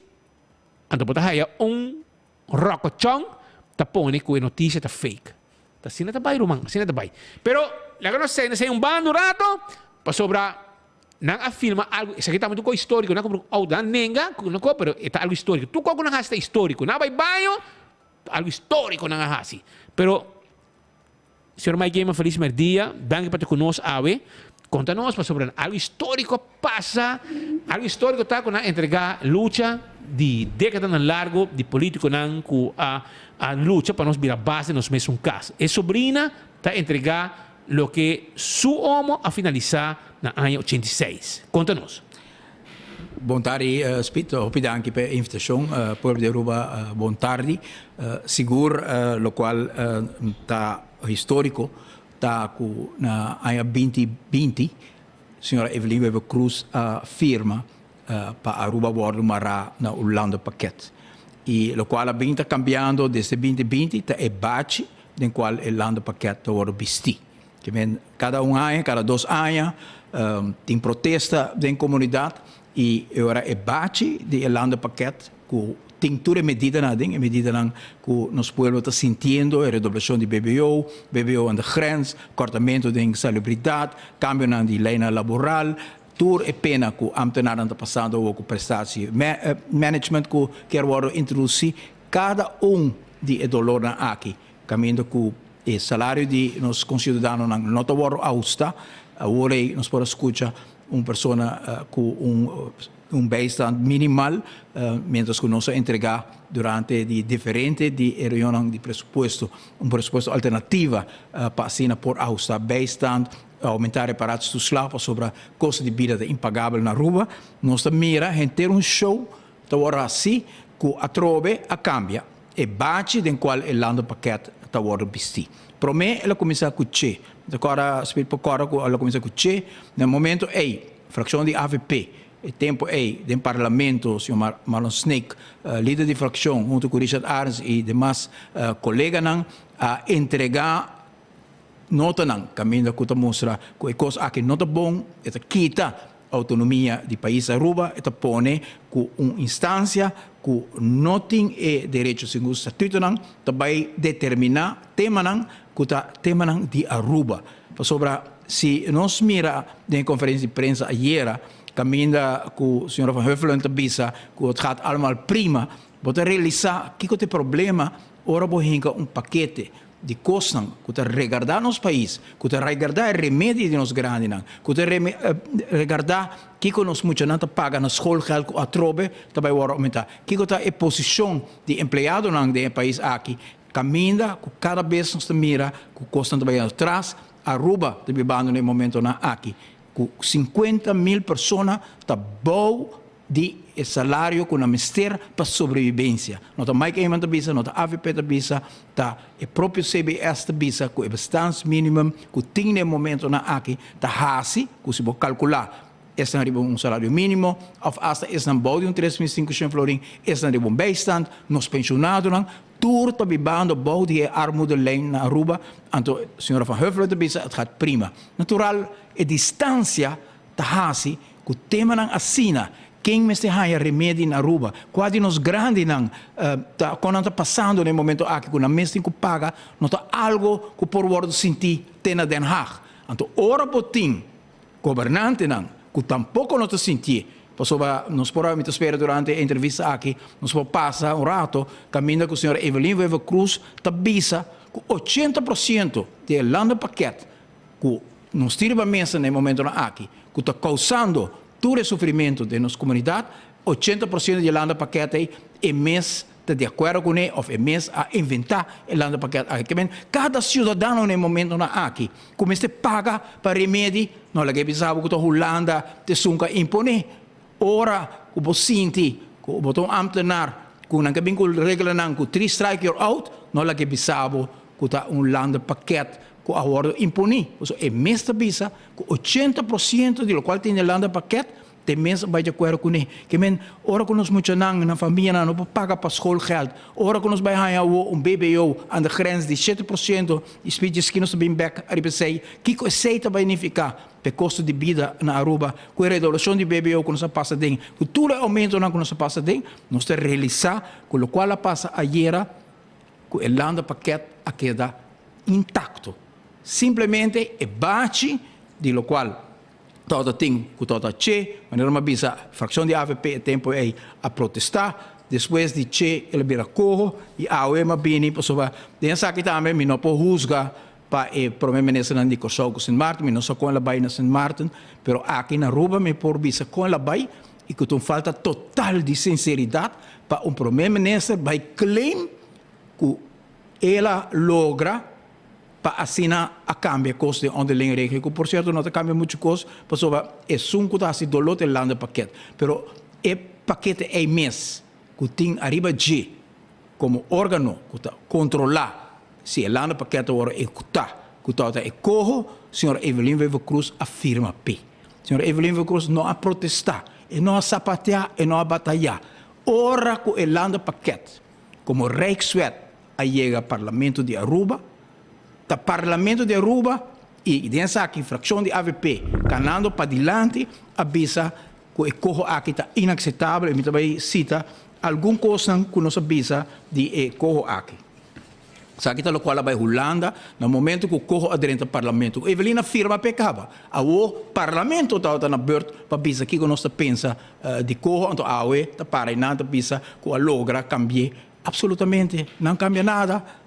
Então, bota aí rocochão, tá põe que a notícia tá fake. Tá assim, tá bem, Romão, assim, tá bem. Pero, lá que nós sei um bando rato, para sobrar, não afirma algo, isso aqui tá muito histórico, não é como, oh, não nenga, pero é algo histórico. Tu qual não é histórico, não vai banho, algo histórico não é assim. Pero, senhor Mike Game, feliz dia, danke para te conosco, Ave. Conta-nos sobre algo histórico passa, algo histórico está com a entregar luta de décadas largo de político não com a luta para nós virar base nos mesmos casos. E sobrina está entregar lo que su homo a finalizar na ano 86. Conta-nos. Bom tarde, Spit. Bedankt per de invitatie. Por de Aruba, bom tarde. Seguro, lo qual está histórico. Na ano 2020, a senhora Evelyn Weber Cruz firma para Aruba World Mará na Orlando Paquete. E o qual está cambiando desde 2020 é bate, no qual o Orlando Paquete está vestido. Cada ano, cada 2 anos, tem protesta da comunidade e agora é bate de Orlando Paquete com tem toda a medida que nos pueblos estão sentindo, a redução de BBO aan de grens, cortamento de insalubridade, cambio na lei laboral, tudo é pena que o ambtenaar está passando ou com prestatie management que quer introduzir cada de dolor na aqui, caminho que o salário de nos concidadãos não está austa, agora nós podemos escutar uma pessoa com bijstand minimal, mientras que nós entregar durante de diferente de reunião de pressuposto, pressuposto alternativa para assinar por austa bijstand, aumentar reparados do slap sobre a custo de vida impagável na rua, nós mira em ter show, agora assim, que a trove a cambia, e bate em qual o lando paquete está agora vestido. Para mim, ela começa a cuidar, agora, ela começa a cuidar, no momento, fração de AVP, o tempo do parlamento, o senhor Marlon Snake, líder de fração, junto com Richard Arns e demais colegas, a entregar nota, caminho que mostra que a coisa aqui não está bom, quita a autonomia do país Aruba, põe com uma instância que não tem direito segundo o estatuto, também determinar tema de Aruba. Sobre se nós mira na conferência de imprensa ayer, caminda com o senhor Van Huffelen te bisa, que het gaat allemaal prima, but realizar que tem problema, ora bohinga paquete de costas que regardar nos país, que regardar remédio de nos grandes, que regardar que nos muitos não paga na schoolgeld que atrobe, também vai aumentar. Que a posição de empregado no país aqui, caminda com cada vez nos mira, que costas também atrás, Aruba de bibando no momento na aqui. 50.000 pessoas estão bom de salário com a mister para sobrevivência. Não está mais que ainda bisa, não está AVP da bisa, está o próprio CBS da bisa, com o bastante mínimo, que tem no momento na aqui, está hasi, que se pode calcular. Esse não é salário mínimo, ou hasta esse não pode 3.500 florin, esse não é bijstand, nos pensionados, tudo está bibando bom de armoedelijn na Aruba. Então, a senhora Van Huffelen da bisa, het gaat prima. Natural, a distância está hasi, que o tema não assina, quem me está remédio na Aruba, quase nos grandes não, quando está passando no momento aqui, quando a mesa que paga, não está algo que por word sentir tem na Den Haag. Então, ora botim, governante não, que tampouco não está sentir. Nós podemos esperar durante a entrevista aqui, nós podemos passar rato, caminho com a senhora Evelyn Weber Cruz, tabisa que 80% do lando paquete que nos tira a mesa no momento aqui, que está causando todo o sofrimento de nossa comunidade, 80% do lando paquete é mês de acordo com ele, ou é mês a inventar o lando paquete aqui. Cada cidadão no momento aqui, começa a pagar para remédio, não é que pensava que a Holanda te sunca impõe. Ora, o bocinti, o botão ambtenaar, com não cabem com regra não, com 3 strike you're out, não é que pensava que tá lando paquete que agora impõe. É mês da bisa, com 80% do qual tem o lando paquete, Tem mensen bij de acordo com ele. Que men, ora com nos muito na família não paga para schoolgeld. Ora com nos bij HAO BBO aan de grens de 7%. E speeches que nos bem back a sei que aceita vai unificar per custo de vida na Aruba. Com a redução de BBO que nos passa dentro. Com todo o aumento que nos passa dentro, nós te realizar com o qual passa ayer com o landa paquete a queda intacto. Simplesmente é bate de lo qual todo tem que todo che, mas não bisa a fração de AVP tempo é a protestar, depois de che ele vira corro e a OEMA bini pessoa tem essa aqui também me não pode juzgar para o primeiro-ministro de Kosovo Sint Maarten, me não só com ela vai na Sint Maarten, pero aqui na Aruba me por bisa com ela vai e que tem falta total de sinceridade para primeiro-ministro vai claim que ela logra para assinar a cambio costo de onderlinge regeling. Por cierto, não cambia muito costo, pessoa é sunco da se dolor de lande paquete. Pero é paquete é mês que tem arriba de como órgão que controlar se o lande paquete ora executar, que tá é corro, senhor Evelyn Wever Cruz afirma P. Senhor Evelyn Wever Cruz não a protestar, e não a sapatear, e não a batalhar. Ora que o lande paquete como Rijkswet a chega ao Parlamento de Aruba, o Parlamento de Aruba e dessa aqui fração de AVP canando para diante avisa que o corro aqui está inaceitável e também cita algum coisa que nós avisa de corro aqui. Sabe que está o qual vai Holanda no momento que o corro adentro do Parlamento. Evelina firma pecava. O Parlamento está na beurt para avisa que nós pensa de corro então a UE está para e nada avisa que a logra cambiar absolutamente não cambia nada.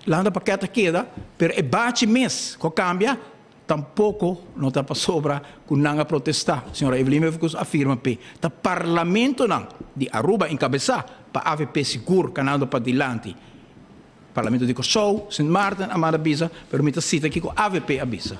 Landa paquete queda, pero é bate mês que cambia, tampouco não está para sobra com não protestar. Senhora Evelyn Wever afirma que o Parlamento não de Aruba encabeçar para a AVP seguro canando para diante. Parlamento de Kosovo, Sint Maarten, Amada Bisa, permite cita que a AVP avisa.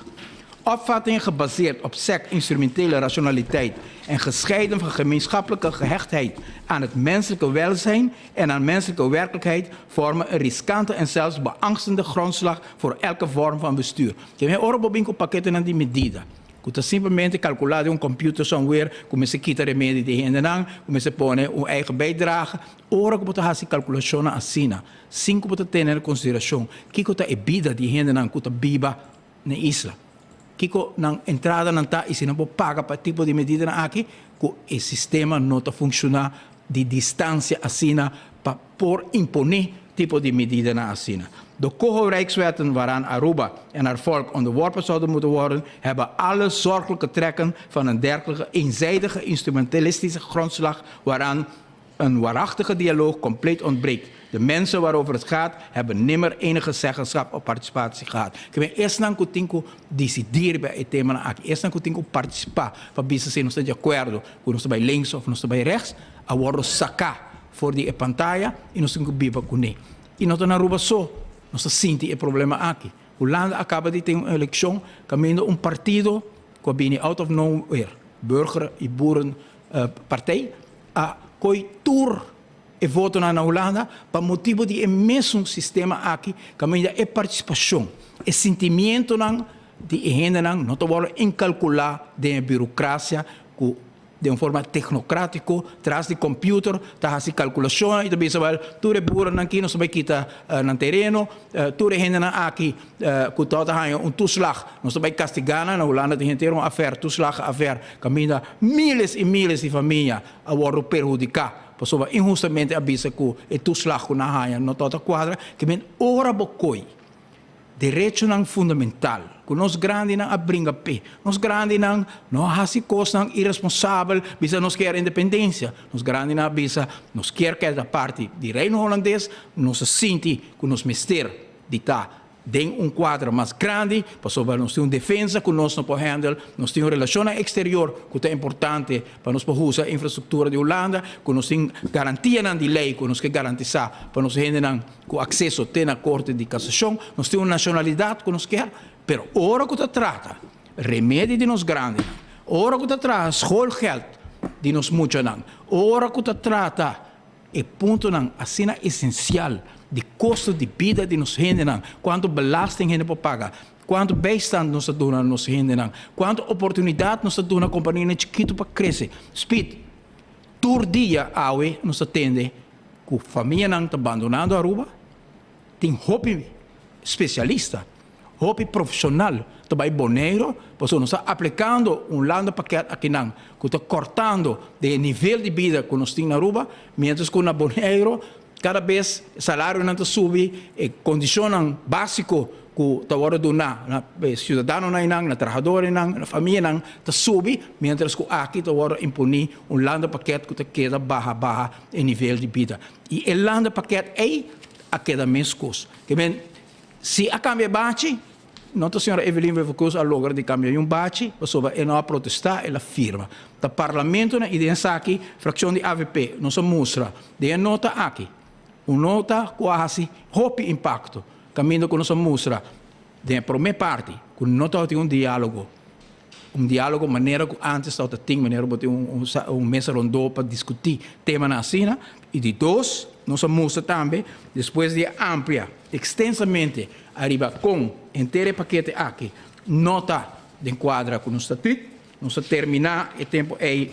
Opvattingen gebaseerd op instrumentele rationaliteit en gescheiden van gemeenschappelijke gehechtheid aan het menselijke welzijn en aan menselijke werkelijkheid vormen een riskante en zelfs beangstende grondslag voor elke vorm van bestuur. Que me ora bobinco pakketten aan die medida. Que simplesmente calcular de computer somewhere, como se quita remédio de gente não, como se põe eigen bijdrage. Ora que botar essa calculação assim, 5 botar ter em consideração que a vida de gente não que biba na isla. Kiko nang entrada nang ta isi não paga para tipo de medida na aqui que o sistema não está funcionando de distância assim para por imponer tipo de medida na assim. De Rijkswetten waaraan Aruba en haar volk onderworpen zouden moeten worden, hebben alle zorgelijke trekken van een dergelijke eenzijdige instrumentalistische grondslag waaraan een waarachtige dialoog compleet ontbreekt. De mensen waarover het gaat, hebben nimmer enige zeggenschap of participatie gehad. Ik eerst dan kutinko decidir bij het thema. Eerst dan kutinko participar. Para bisa se não está de acordo, que nós está bij links of nós está bij rechts, a word sacar voor die pantalla e nós temos que biba com ele. E nós na Aruba só, nós sinti o problema aqui. Holanda acaba de ter uma eleição, caminhando partido que vem out of nowhere, burger e boeren partij, a coitur e voto na Holanda para motivo de mesmo sistema aqui, caminho é participação, é sentimento de gente não te vale incalcular de burocracia de uma forma tecnocrática, traz de computer, tá assim calculação e também sabe, tu é burro aqui, não sabe que tá no terreno, tu é gente aqui, que tá toeslag, não sabe castigar na Holanda tem inteiro uma affair, toeslag affair, caminho milhares e milhares de famílias a vão perjudicar. Pessoa injustamente avisa que o toeslag na haia não toda quadra, que men ora bocoi. Direito não fundamental, que nós grandes não abringa pé, nós grandes não há coisa irresponsável, bisa nós quer independência, nós grandes não bisa nós quer que da parte do reino holandês, nós sente que nós mister de tá tem quadro mais grande, para nós temos defesa que nós não podemos handle, nós temos relação exterior que é importante para nós usar a infraestrutura de Holanda, que nós temos garantia de lei que nós quer garantizar para nós gente com acesso ter na corte de cassação, nós temos nacionalidade que nós quer, pero ora que trata remédio de nós grandes, ora que trata schoolgeld de nós muito não, ora que trata e ponto não assim essencial de custo de vida de nos gente, quanto belasting gente pode pagar, quanto bijstand nós doen aan nossa gente, quanto oportunidade nós damos na companhia chiquito para crescer. Speed, todo dia awe nós atende com família não está abandonando Aruba, tem hobby especialista, hobby profissional, também boneiro, porque nós está aplicando lando paquete aqui não, que está cortando o nível de vida que nós temos na Aruba, mientras que na boneiro cada vez o salário não sube, e condicionam básico que está hora do na cidadão na trabalhador na família não está sube, mientras que aqui está hora impunir lando paquete que está queda baja em nível de vida. E o lando paquete é a queda menos custo. Que bem, se a cambia bate, a senhora Evelyn Cruz a logra de cambiar bate, sobre ela não protestar, ela firma. O parlamento na ideia aqui, fração de AVP, não se mostra, de nota aqui. Nota quase hope impacto. Caminho que nos mostra, da primeira parte, que não tem diálogo maneira que antes estava tinha maneira de ter mesa rondô para discutir tema na cena, e de dois, nos mostra também, depois de amplia, extensamente, arriba com inteiro paquete aqui, nota de enquadra com o estatuto, nos terminar o tempo é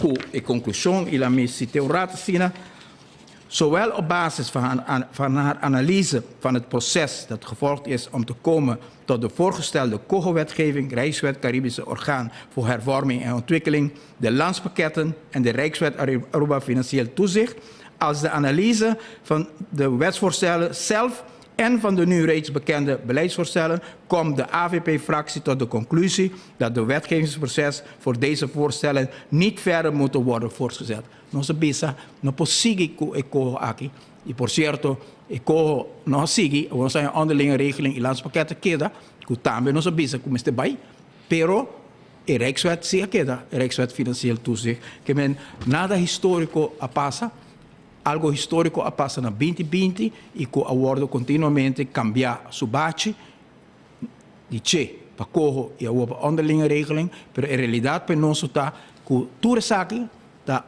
com a conclusão e a mesa teórica cena. Zowel op basis van haar analyse van het proces dat gevolgd is om te komen tot de voorgestelde COGO-wetgeving, Rijkswet Caribische Orgaan voor Hervorming en Ontwikkeling, de landspakketten en de Rijkswet Aruba Financieel Toezicht, als de analyse van de wetsvoorstellen zelf en van de nu reeds bekende beleidsvoorstellen, komt de AVP-fractie tot de conclusie dat de wetgevingsproces voor deze voorstellen niet verder moet worden voortgezet. Nós bisa não consegue com aqui e por certo não sigue nós temos uma onderlinge regeling e landspakketten queda que também nós bisa como este vai pero a Rijkswet se queda a Rijkswet Financieel Toezicht que men nada histórico a passa algo histórico a passa na 2020 e que o acordo continuamente cambiar su base de che para corro e a onderlinge regeling pero em realidade para nós está que tudo isso aqui está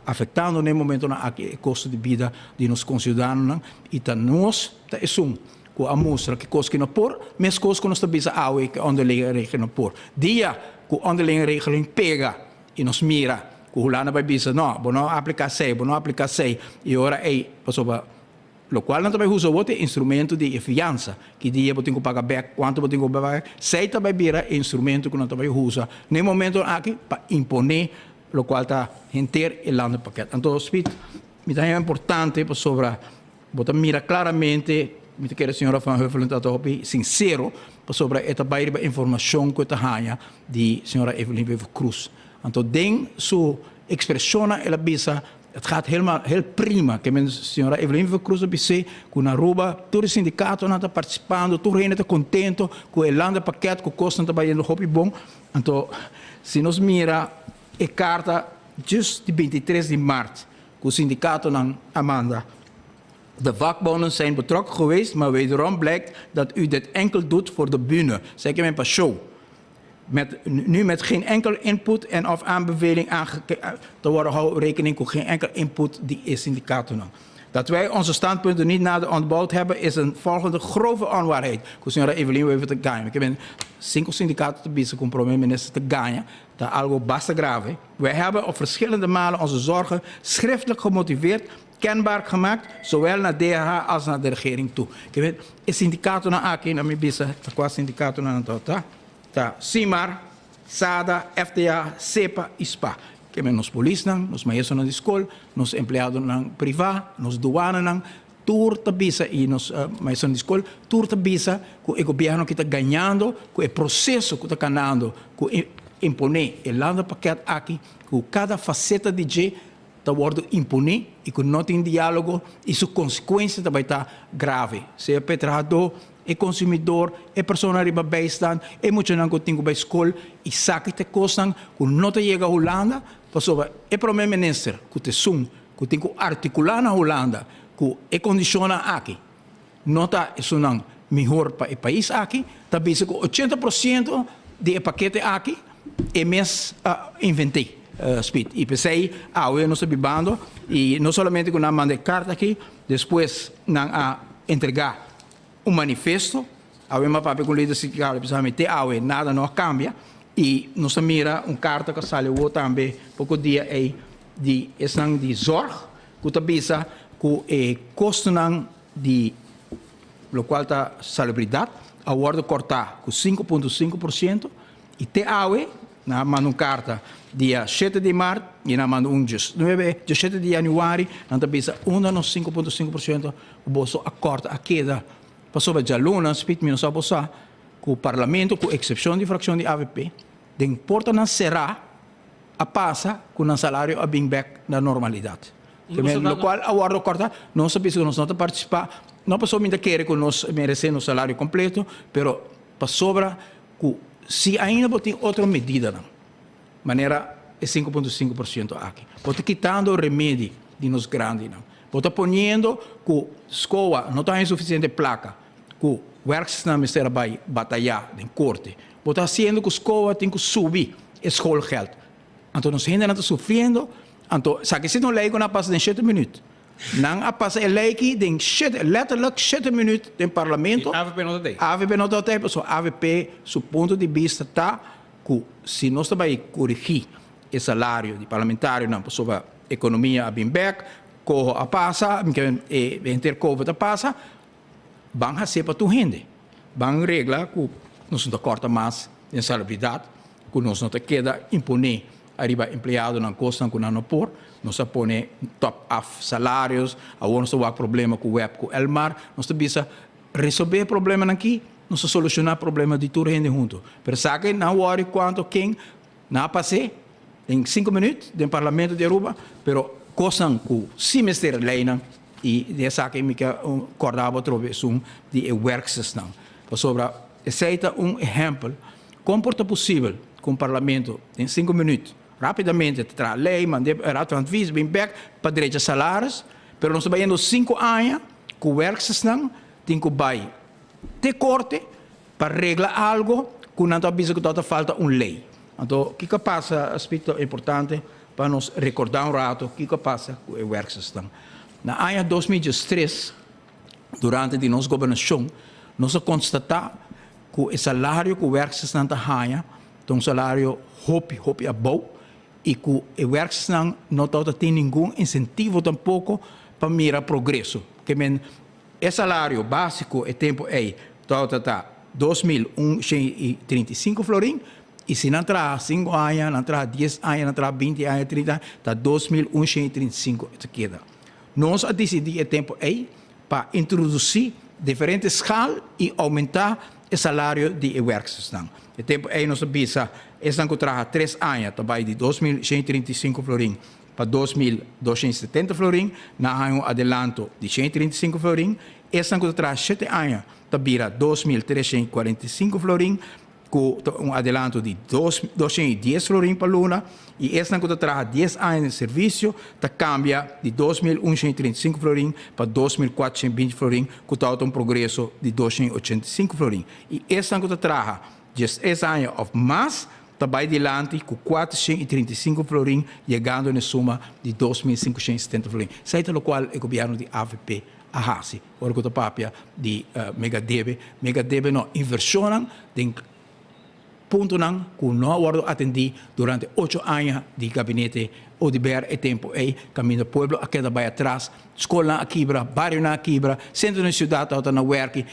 afetando no momento o custo de vida de nossos concidadãos e está nós está que a mostra que coisa que não por mas coisa que nós está bisa awe que onderlinge regeling não por dia que onderlinge regeling pega e nos mira que o lana vai bisa não aplicar sei e ora é passou lo qual não também usa outro instrumento de fiança que dia eu tenho que pagar back quanto eu tenho que pagar sei também vira instrumento que não também usa no momento aqui para imponer lo qual está inteiro e lando paquete. Então, Speed, me é importante sobre, botar mira claramente, me quer a senhora Van Huffelen está sincero sobre esta bairro informação que está ganha de senhora Evelyn Cruz. Então, den sua expressão ela bisa, het gaat helemaal heel prima. Que a senhora Evelyn Cruz disse que na Aruba todo o sindicato não está participando, todo mundo está contente com o lando paquete que custa está bem hobby bom. Então, se nos mira a carta juist de 23 de maart, que o sindicato Amanda. De vakbonden zijn betrokken geweest, maar wederom blijkt dat u dit enkel doet voor de bühne. Zeg je mijn pas show. Nu met geen enkel input en of aanbeveling te worden houden rekening met geen enkel input die sindicaten. Dat wij onze standpunten niet nader onderbouwd hebben, is een volgende grove onwaarheid. Que a senhora Evelyn even te ganhar. Ik ben 5 sindicaten te bieden com o primeiro-ministro te ganhar. Dat is algo basta grave. Wij hebben op verschillende malen onze zorgen schriftelijk gemotiveerd, kenbaar gemaakt, zowel naar DH als naar de regering toe. Ik weet, is sindicaten naar AKI, naar mijn bisa, qua sindicaten naar het CIMAR, SADA, FTA, CEPA, ISPA. Que nos polícia, nos maestros na escola, nos empregados na privada, nos douanas, tudo bisa e nos maestros na escola, tudo bisa que o governo que está ganhando, que o processo que está ganhando, que imponer o lando paquete aqui, que cada faceta de G está sendo imponer e que não tem diálogo e sua consequência também está grave. Seja para o trabalhador, o consumidor, a pessoa que vai estar, e muitos não que tem que ir à escola e sabe que custam, que não chega à Holanda, porque o primeiro-ministro que te sum, que tem que articular na Holanda, que condiciona aqui, não está sonando melhor para o país aqui, está vendo que 80% do paquete aqui é mesmo inventei. Speed. E pensei, eu não estou bibando, e não somente que não mandei carta aqui, depois não entregar um manifesto Awe ma papi com líder sindical, precisamente awe nada não cambia e nós mira carta que sale o também pouco dia é de esang de zorg, que tabisa que custo de lo qual tá celebridade a hora cortar com 5,5% e te awe na manda carta dia 7 de março e na manda 17 de januário na tabisa 5,5% o bolso acorda a queda passou já luna spit menos a bossa que o parlamento com exceção de fração de AVP de importa não será a passa com um salário a bem back na normalidade no qual a hora corta não sabemos que nós não participar não passou ainda querer que nós merecemos o salário completo pero para sobra que se ainda botar outra medida não maneira é 5,5% aqui bota quitando o remédio de nos grandes não bota ponendo que escola não tem suficiente placa que o werkzaam vai batalhar em corte bota fazendo que a escola tem que subir escoolgeld então nós ainda não está sofrendo então se que se não lei não passa em 7 minutos não a passa a lei que em letterlijk 7 minutos no parlamento AVP não tem AVP não tem pessoal AVP do ponto de vista tá que se nós vai corrigir o salário de parlamentário não pessoa economia a bem back corro a passa intercover a passa vão ser para tu rende vão regla que nós não corta mais em salariedade que nós não queda imponer arriba empregado na costa que não por nós põe top of salários a nós tem problema com o web com o mar nós temos resolver problema aqui nós solucionar problema de tudo rende junto pero sabe não worry quanto quem não passe em 5 minutos do parlamento de Aruba pero coisas que se mester leina e dessa que me acordava outra vez de werkzaam sobre aceita exemplo como é possível com o parlamento em 5 minutos rapidamente tra lei mandei rato advies bem back para direito salários pero nós estamos indo 5 anos com werkzaam tem que vai ter corte para reglar algo que não está que toda falta lei então o que passa aspecto importante para nos recordar rato o que passa com o werkzaam na ano 2003 durante a nossa governação nós constatamos que o salário que o werkzaam ganha é um salário hopi bom e que o werkzaam não tem nenhum incentivo tampouco para mirar progresso que o salário básico é tempo é 2.135 florim e se não entrar 5 anos, não entrar 10 anos, não entrar 20 anos, 30 anos, está 2.135 queda. Nós decidimos o tempo aí para introduzir diferentes escalas e aumentar o salário de werkzaam. O tempo aí nós visa esta contra 3 anos, também de 2.135 florim para 2.270 florim, na um adelanto de 135 florim, esta contra 7 anos, também 2.345 florim, com um adelanto de 210 florim para luna, e esta contra 10 anos de serviço, cambia de 2.135 florim para 2.420 florim, com um progresso de 285 florim. E esta contra 10 anos ou mais, também adiante com 435 florim, chegando na suma de 2.570 florim. Isso é o qual o governo de AVP arrasa. O que papia de Megadebe não inversiona em ponto não que não guardo atendi durante 8 anos de gabinete ou de BR e tempo aí caminho do pueblo a queda vai atrás escola na quebra bairro na quebra centro da cidade está na work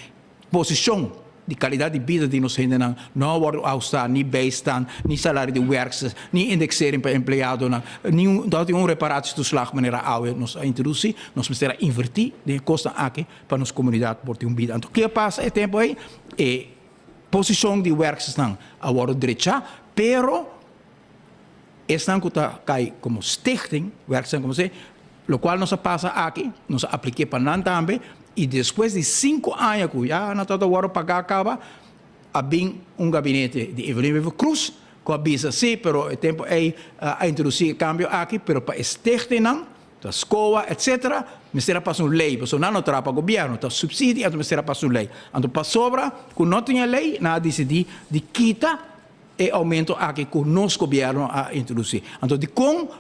posição de qualidade de vida de nós ainda não guardo austar nem bijstand nem salário de werkers nem indexering para empregado nem dat reparatiestoeslag maneira ao nos introduzir nós precisamos invertir de costa aqui para nossa comunidade por ter vida então que passa é tempo aí e posição de werkzaam agora direita, pero estão que cai como stichting werkzaam como se, o qual nós passa aqui, nós apliquei para não também e depois de 5 anos que já não está agora pagar acaba, bem gabinete de Evelyn Cruz que avisa sim, pero o tempo é a introduzir cambio aqui, pero para stichting não da escola, etc., ministério passa uma lei, pessoal não trapa o governo, está subsídio, então o ministério passa uma lei. Então, para sobra, quando não tinha lei, nada decidir de quitar e aumento aqui que o nosso governo a introduzir. Então, de como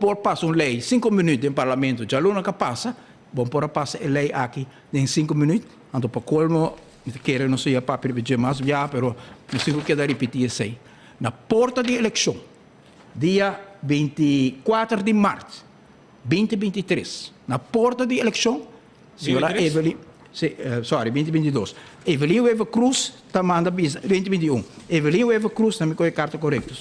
por passa uma lei, 5 minutos no parlamento, já não passa, bom por passa a lei aqui em 5 minutos, então para colmo Niet quero não sei a papel de mais já, pero não sei o que da repetir sei. Na porta de eleição, dia 24 de março 2023, na porta de eleição, senhora Evelyn, 2022. Evelyn Wever Cruz está manda bis 2021. Evelyn Wever Cruz também com a carta correta,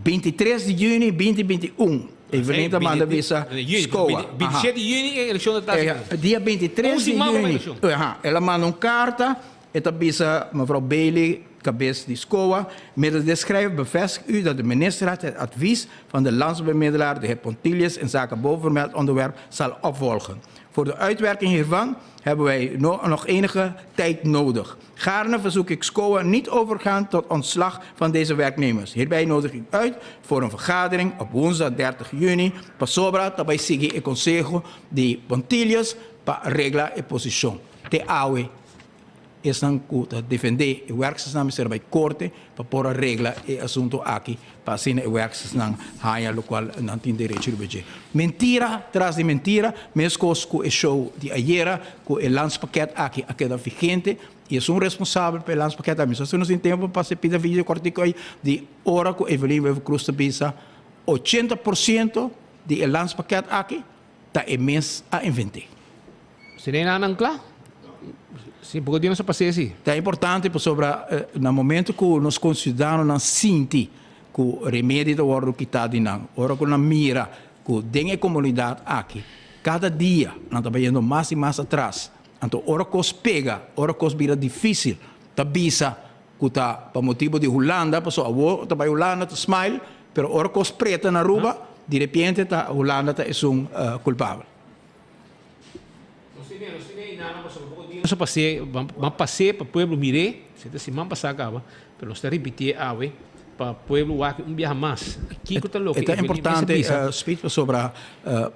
23 de junho 2021. Evelyn está manda visa escola. 27 de junho é eleição da taça. Dia 23 de junho. Ela manda uma carta, esta visa mevrouw Bailey, cabeça de escola, met het schrijven bevestigt u dat de ministerraad het advies van de landsbemiddelaar, de heer Pontilles, in zaken bovenvermeld onderwerp zal opvolgen. Voor de uitwerking hiervan hebben wij nog enige tijd nodig. Gaarne verzoek ik SCOA niet overgaan tot ontslag van deze werknemers. Hierbij nodig ik uit voor een vergadering op woensdag 30 juni. Pasobra, daarbij sigue el consejo de Pontilles para regla e posición. Te awe estão a defender o werkzaam is er bij korte para pôr a regla e assunto aqui para assim o werkzaam haja local não tem direito de budget. Mentira tras de mentira, mesmo com o show de ayer, com o landspaket aqui queda vigente e é responsável pelo landspaket a mim. Se nós temos tempo para se pedir vídeo cortico aí de hora com Evelyn Wever Cruz bisa 80% de landspaket aqui está imenso a inventar. Se nem nada claro. Sim, porque não se passa assim. É importante sobre no momento que nós consideramos não sentir que o remédio do ouro que está dando, ora com a mira que tem a comunidade aqui, cada dia nós estamos indo mais e mais atrás. Então, ora que os pega, ora que os vira difícil, tá bisa que tá para motivo de Holanda, pessoal, o tá para Holanda tá smile, pero ora que os preta na rua, de repente tá Holanda tá é culpável. Isso passei, vamos passear para o povo Miré, se assim vamos passar acaba, pero nós repetir ave para o povo aqui viajar mais. Aqui que está louco. É importante speak sobre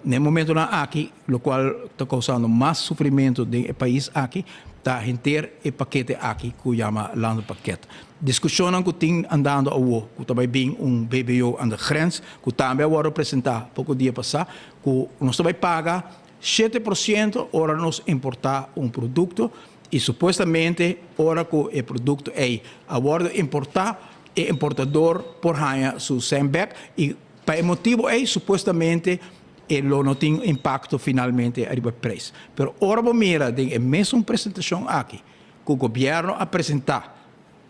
no momento na aqui, o qual está causando mais sofrimento do país aqui, está render o paquete aqui que chama Land Paquete. Discussão que tem andando ao que também bem BBO aan de grens, que também vai representar pouco dia passar, que nós também paga 7% ora nós importar produto e supostamente ora que o produto é agora importar e importador por ganhar seu sembec e para o motivo é supostamente ele não tem impacto finalmente no preço. Pero ora vamos mirar tem a mesma apresentação aqui que o governo apresentar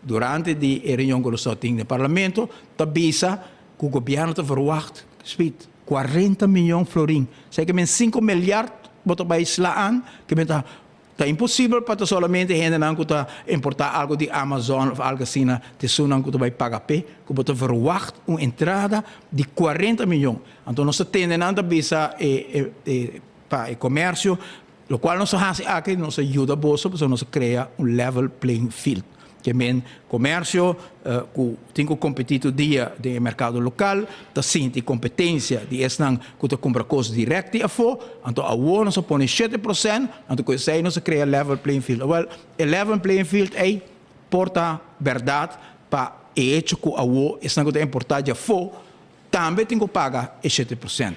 durante a reunião que nós temos no parlamento, tabisa que o governo está verwacht, 40 milhões de florim. Sei que 5 miljards botar bij slaan, que está impossível para somente gente não que importar algo de Amazon ou algo assim, te sunan que vai pagar pé, que botar verwacht uma entrada de 40 milhões. Então nós temos nada bisa para o comércio, o qual nós faz aqui, nós ajuda a bolsa, porque nós cria level playing field. Que men comércio tem que competir dia do mercado local, tá sente competência de esnan que compra coisas direto a fo, então a o não se põe 7%, então que sei não se cria level playing field. Well, a level playing field é porta verdade para o hecho que a o esnan que importar de fo, também tem que pagar 7%.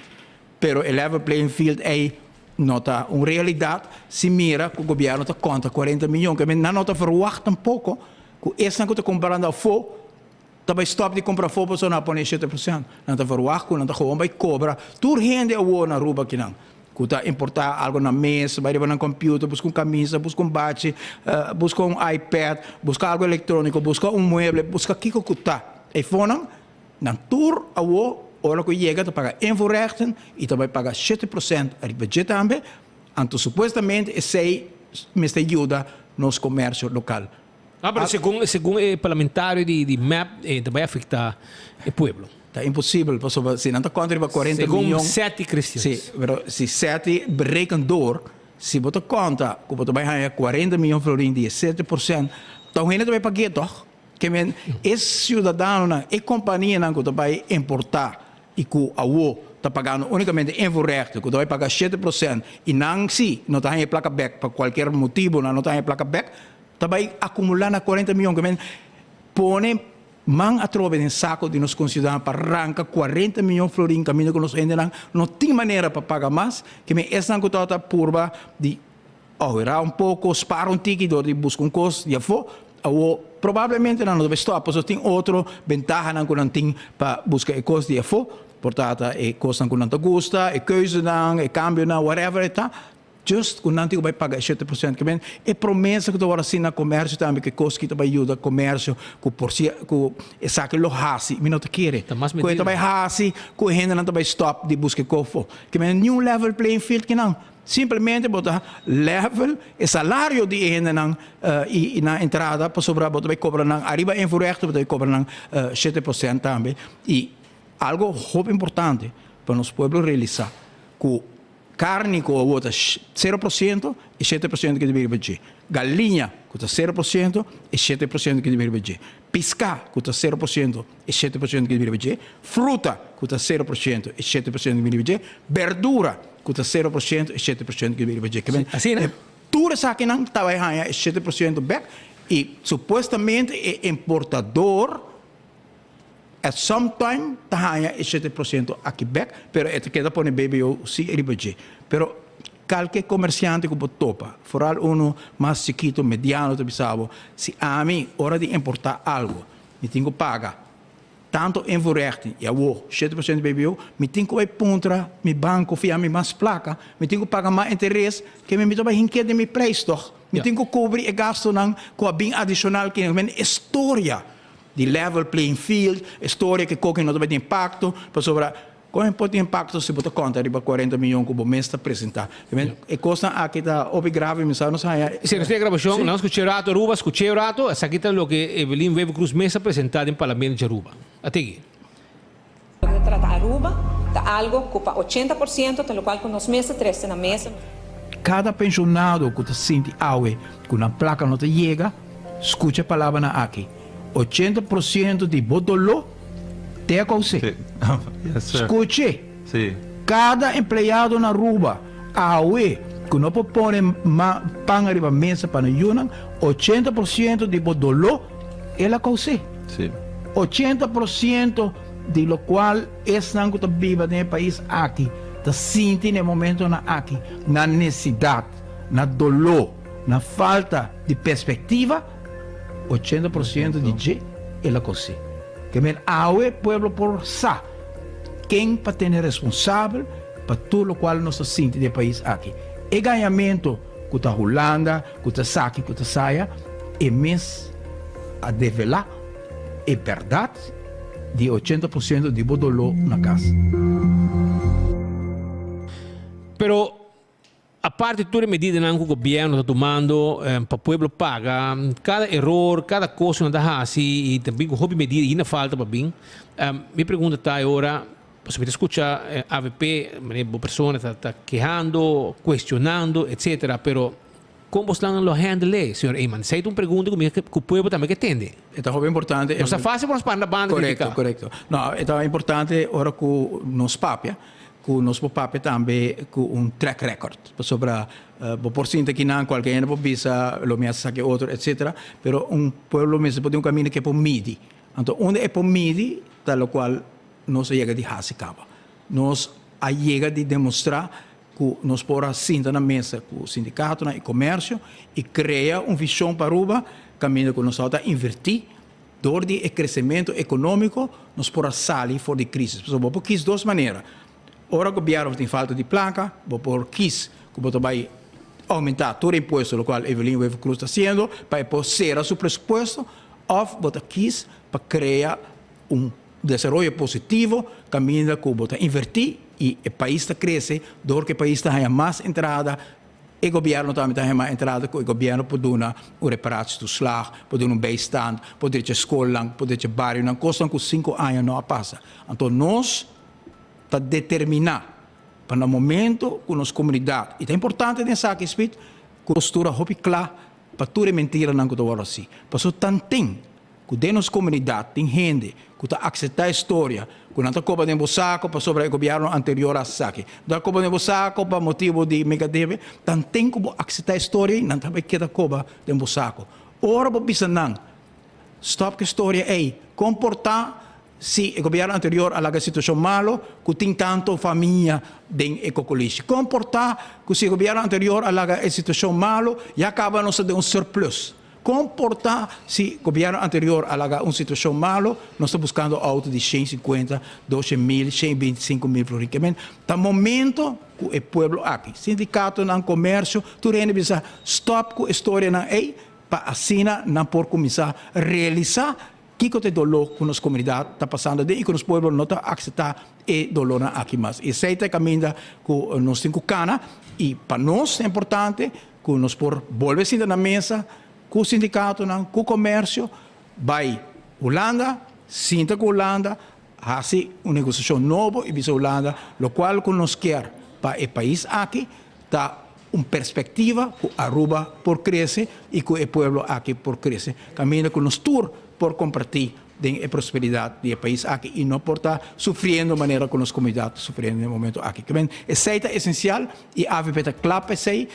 Pero a level playing field é nota uma realidade, se mira que o governo está conta 40 milhões, que não nota verwacht um pouco, que esse não está comprando a fo, também stop de comprar fo, para não pôr 7%. Não está verwacht, não está gewoon vai cobra, tudo rende a o na rua que não. Que está importar algo na mesa, vai levar no computer, busca camisa, busca bate, busca iPad, busca algo eletrônico, busca mueble, busca que está. E foram, não tudo a o ora que chega a pagar invoerrechten e também paga 7% do budget também, então supostamente esse me ajuda nos comércio local. Mas segundo o parlamentário de MAP, também afeta o povo. Está impossível, porque se não está contra 40 milhões. Segundo 7 cristãos. Sim, mas se 7 berekend door, se você conta que você vai ganhar 40 milhões de florim de 7%, então ainda vai pagar, toch? Que esse cidadão, a companhia que vai importar, e que a U está pagando unicamente invoerrechten, que vai pagar 7%, e não se não está em placa back, por qualquer motivo não está em placa back, está vai acumulando 40 milhões, que põe man a trove em saco de nos considerar para arrancar 40 milhões de florim, caminho que nos ainda não tem maneira para pagar mais, que essa não está purba de ahorrar un poco, spara un tiki, door die busca un costo, ya fue, probabilmente não deve stop, porque tem outro ventaja não quando tem para buscar e coisa de fo, portanto e coisa quando não gosta, e keuze não, e cambio não, whatever tá, just quando não vai pagar 7% que bem, e promessa que tu vai assim na comércio também que coisa que tu vai ajudar comércio, que por si, que essa que lo hasi, me não te quer, que tu vai hasi, que ainda não vai stop de buscar cofo, que bem new level playing field que não simplesmente botar level e salário de ene na entrada para sobrar botar vai cobrar nang arriba em voorrecht botar cobrar nang 7% também e algo muito importante para nos pueblos realizar que carne que bota 0% e 7% que deveria pedir galinha que está 0% e 7% que deveria pedir pescar que está 0% e 7% que deveria pedir fruta que está 0% e 7% que deveria pedir verdura custa 0% e 7% que deveria pedir. Assim, né? Tudo isso aqui não está ganhando 7% back e supostamente é importador at some time está ganhando 7% aqui back, pero é que dá para o BBO se ele pedir. Pero qualquer comerciante que topa, foral uno mais chiquito, mediano, se a mim hora de importar algo, me tenho que pagar tanto em voorrechten, ja, 7% BBO, me tenho que puntra, me banco, via me mais placa, me tenho que pagar mais interesse, que me vai hinquer de meu preço, toch? Me tenho que cobrir e gasto não, com a bem adicional, que é história de level playing field, história que qualquer não vai ter impacto, para sobre qual pode impacto se botar conta de 40 milhões que o mês está apresentar. E costa aqui está grave, me sabe, não sai. Se questa gravazione non scucciato Aruba, scucciato, e sa che lo che Evelyn Weber Cruz messa presentata in Parlamento di Aruba. A te. Trata Aruba da algo ocupa 80%, pelo qual nos meses 13 na mesa. Cada pensionado que está sente aue, com uma placa não te chega, escute a palavra na aqui. 80% de bodolo te acontece. Escute. Sim. Cada empregado na Aruba, aue, que não pode pôr pão arriba mesa para não 80% de bodolo ela acontece. Sim. 80% de lo qual estão que vive no país aqui, está sentindo no momento na aqui, na necessidade, na dolor, na falta de perspectiva, 80% de gente ela consegue. Que men aue pueblo por sa, quem para ter responsável para tudo o qual nós sentimos no país aqui. E ganhamento que está Holanda, que está Saki, que está Saia, é mês a develar é verdade de 80% de bodolo na casa. Pero a parte tutte le medite che il governo sta tomando per il popolo paga, cada errore, cada cosa da hasi, e também com hobby medida ainda falta para bem. Mi pregunta tá ora, possiamo ascoltare AVP, uma persona está quejando, questionando, etc. Pero como você lo handle, senhor Eyman? Se uma pergunta que o povo também que entende. É muito importante. Não é fácil para nós para a banda. Correto. Não, é importante ora que nos papia, que nos papia também com track record sobre por cento que não qualquer não bisa lo mesmo que outro, etc. Pero pueblo mesmo pode caminho que é por midi. Então onde é por midi, tal qual nós chega de hasicaba. Nós chega de demonstrar que nós podemos sentar na mesa com o sindicato e comércio e criar uma visão para Aruba, caminho que nós vamos invertir, door de crescimento econômico, nós podemos sair fora de crise. Vamos por quis duas maneiras. Ora o governo tem falta de placa, vamos por quis que vai aumentar todo o imposto, o qual Evelyn Weber Cruz está fazendo, para ser o seu pressuposto, ou vamos quis para criar desenvolvimento positivo, caminho que vamos invertir e o país está crescendo, door que o país está mais entrada, o governo também está mais entrada, que o governo pode dar uma reparação do slag, pode dar bijstand, pode ter escola, pode ter bairro, não custa que 5 anos não passa. Então nós está determinar para o momento com as comunidades. E é importante pensar que a postura é clara para tudo mentira não que eu assim. Porque tanto que dentro das comunidades tem gente que está aceitando a história, que não está copa de saco para sobre o governo anterior a saque. Não está copa de saco para motivo de megadeve, tanto que aceitar a história e não está queda copa de saco. Ora, para pensar não, stop que a história é comportar se o governo anterior alaga situação malo, que tem tanto família den ecocolismo. Comportar que se o governo anterior alaga a situação malo, já acaba não de surplus. Comportar se o governo anterior alaga uma situação malo, nós estamos buscando auto de 150, 12 mil, 125 mil florins. No momento que o povo aqui, sindicato, no comércio, tu realiza stop com a história na ei, para assim não por começar a realizar que o dolor que as comunidades está passando e que os povos não estão aceitar e dolor aqui mais. E esse é o caminho que nós temos que cana e para nós é importante que nós por volver na mesa com o sindicato, com o comércio, vai Holanda, sinta com Holanda, fazer uma negociação nova e visa Holanda, o qual que nós quer para o país aqui, está uma perspectiva que Aruba por crescer e que o povo aqui por crescer. Caminho que nós tour por compartir a prosperidade do país aqui e não por estar sofrendo de maneira que as comunidades sofrendo no momento aqui. Esse é essencial e a AVP clapa esse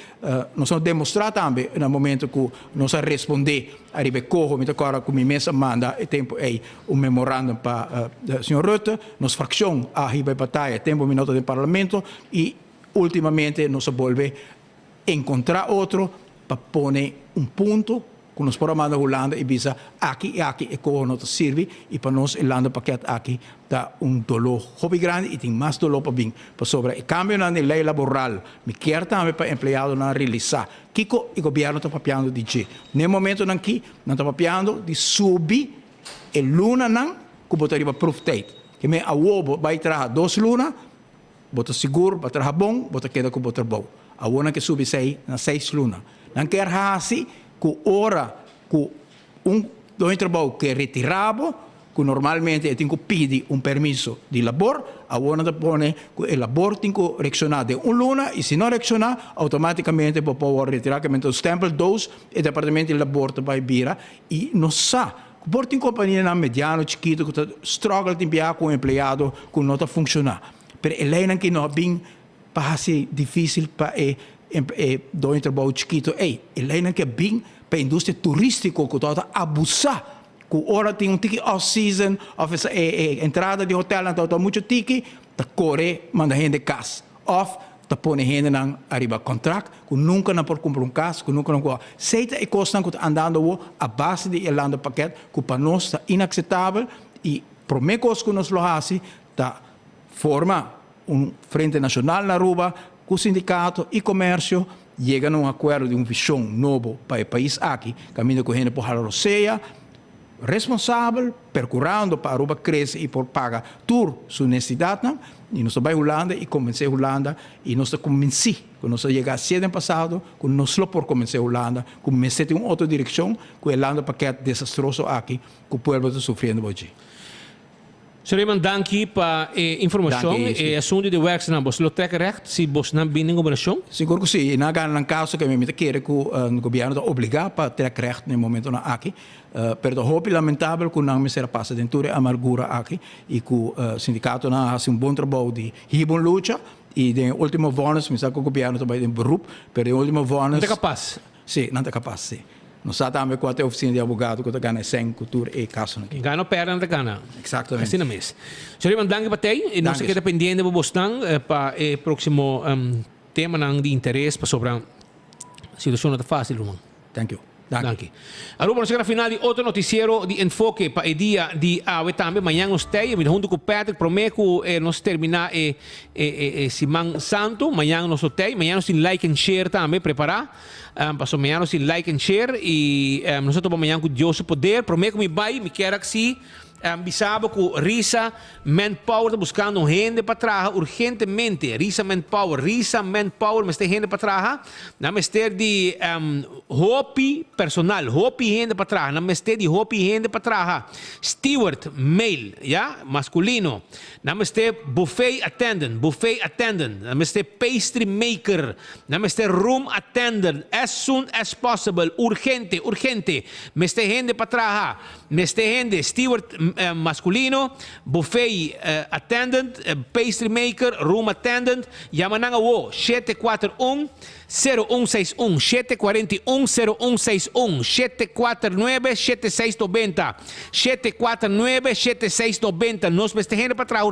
nós vamos demonstrar também no momento que nós responder a Ribecorro, mas agora que a mesa manda tempo aí memorandum para o senhor Rutte, nos fração a Ribe Batalha, tempo minuto do parlamento e ultimamente nós volve encontrar outro para pôr ponto que nós podemos mandar a Holanda e visa aqui e como nós serve e para nós o Landa paquete aqui dá dolor hobby grande e tem mais dolor para vir para sobre o cambio na lei laboral me quer também para empregado na realizar que o governo está papiando de dizer no momento aqui não está papiando de subir a luna não que botaria para proof date que me a uobo vai trazer 2 lunas bota seguro vai trazer bom bota queda com botar bom a uma que sube 6 na 6 lunas não quer assim que ora que do trabalho que é retirado, que normalmente tem que pedir permisso de labor, a hora pone que o labor tem que reaccionar de luna e se não reaccionar, automaticamente pode retirar que o stempel 2 e o departamento de labor vai vir e não sabe. Por tem companhia na mediano, chiquito, que está struggle de enviar com o empregado que não está funcionando. Mas a lei que não é bem para ser difícil para do um trabalho chiquito. A lei que é bem para a indústria turística que está abusar. Que ora tem ticket off-season, entrada de hotel, não está muito ticket, está corre, manda gente casa. Off, está põe gente na arriba contrato, que nunca não pode comprar casa, que nunca não pode. Seita e costa que está andando a base de Irlanda paquete, que para nós está inaceitável e por meio que nós lo fazemos, está forma frente nacional na Aruba, com o sindicato e comércio, chega a acordo de visão novo para o país aqui, caminho com a gente por Roceia, responsável, percurando para a Aruba crescer e por pagar tudo sua necessidade, e nós vamos a Holanda e comecei a Holanda, e nós convenci, quando nós chegamos cedo no passado, quando nós por começar a Holanda, comecei a ter uma outra direção, que a Holanda paquete desastroso aqui, que o povo está sofrendo hoje. Sr. Raymond, dank para a informação e assunto de werk na bos. Lo trek recht, se bos na binding operação? Seguro que sim. Na caso que me quer que o governo está obrigado para trek recht no momento na aqui, pero hope lamentável que não me será passa dentro a amargura aqui e que o sindicato não faz bom trabalho de ribon luta e de último vonos, me sabe que o governo também tem beroep, pero o último vonos. Não é capaz? Sim, não é capaz, sim. Nós sabemos que a oficina de advogado que está ganhando 100 cultura e caso aqui. Ganha perna não ganha. Exatamente. Assim mesmo. Sr. Raymond, dank para ti. E nós queremos dependendo de você para o próximo tema de interesse sobre a situação não é fácil, irmão. Thank you. Danke. Aruba, nós chegamos ao final de outro noticiero de enfoque para o dia de hoje também. Amanhã nós temos, junto com o Patrick, prometo que nós terminar Simão Santo. Amanhã nós temos. Amanhã nós temos like and share também, preparar. Para amanhã nós temos like and share. E nós temos amanhã com Deus o poder. Prometo que me quero que sim. Bisaba que Risa Manpower está buscando gente para trabalhar urgentemente. Risa Manpower, mas tem gente para trabalhar. Não me ter de hobby personal, hobby gente para trabalhar. Não me ter de hobby gente para trabalhar. Steward, male, yeah? Masculino. Não me ter buffet attendant. Não me ter pastry maker. Não me ter room attendant. As soon as possible. Urgente. Me ter gente para trabalhar. Me ter gente, steward, masculino, buffet attendant, pastry maker, room attendant. Llama na wo 741 0161 741 0161 749 7690 749 7690. Nos festejando para atrás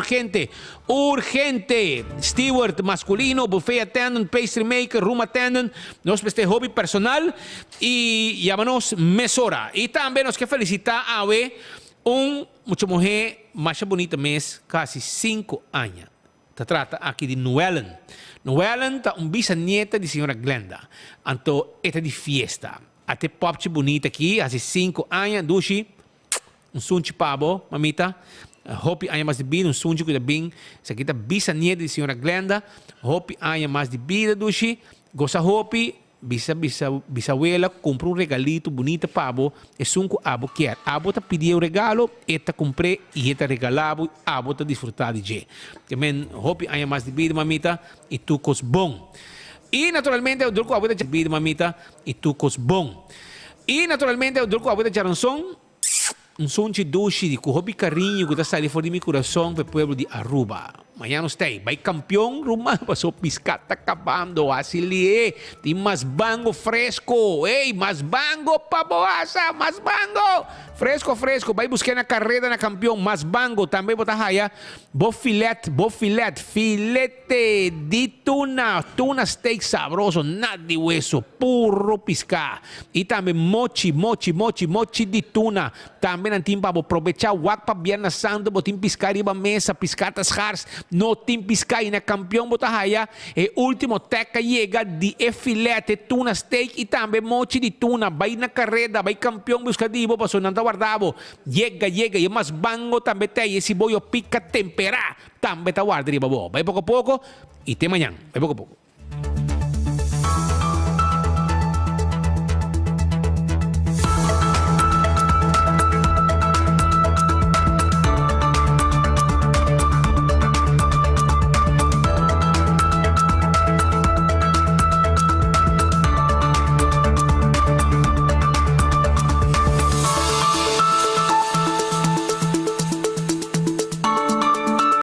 urgente. Steward masculino, buffet attendant, pastry maker, room attendant. Nos festeja hobby personal y llámanos mesora. Y también nos que felicitar a mucha mujer más bonita mes, casi 5 años. Se trata aqui de Noellen. Noellen está bisnieta de senhora Glenda. Então, esta de fiesta. Até pop bonita aqui, há 5 anos, dushi, sunchi pabo, mamita. Hopi anos mais de vida, sunchi que bem. Essa aqui está bisnieta de senhora Glenda. Hopi anos mais de vida, dushi. Gosta hopi. Bisabuela comprou regalito bonito para abo e sunco abo quer. Abo tá pediu regalo, eta comprei e eta regalavo, abo tá desfrutar de je. Também hope há mais de vida mamita e tu cos bom. E naturalmente eu durco abo de vida mamita e tu cos bom. E naturalmente eu durco abo de jaranson. Sunchi dushi de hobby carinho que tá saindo fora de meu coração para o povo de Aruba. Amanhã nós tem, vai campeão, Ruma, passou piscata acabando, asili, tem mais bango fresco, ei, mais bango pa boasa, mais bango, fresco, vai buscar na carreira na campeão, mais bango, também botar raia, filete de tuna steak sabroso, nada de hueso, puro piscar, e também mochi de tuna, também antim para aproveitar o wak para Viernes Santo, botim piscar riba mesa, piscatas hars, no tim piscai na campeão botahaya e último teca chega de filete tuna steak e também mochi de tuna vai na carreira vai campeão buscadivo passou não guardavo chega e mais bango também tem esse boio pica temperar também tá guardado vai pouco a pouco e até amanhã vai pouco a pouco.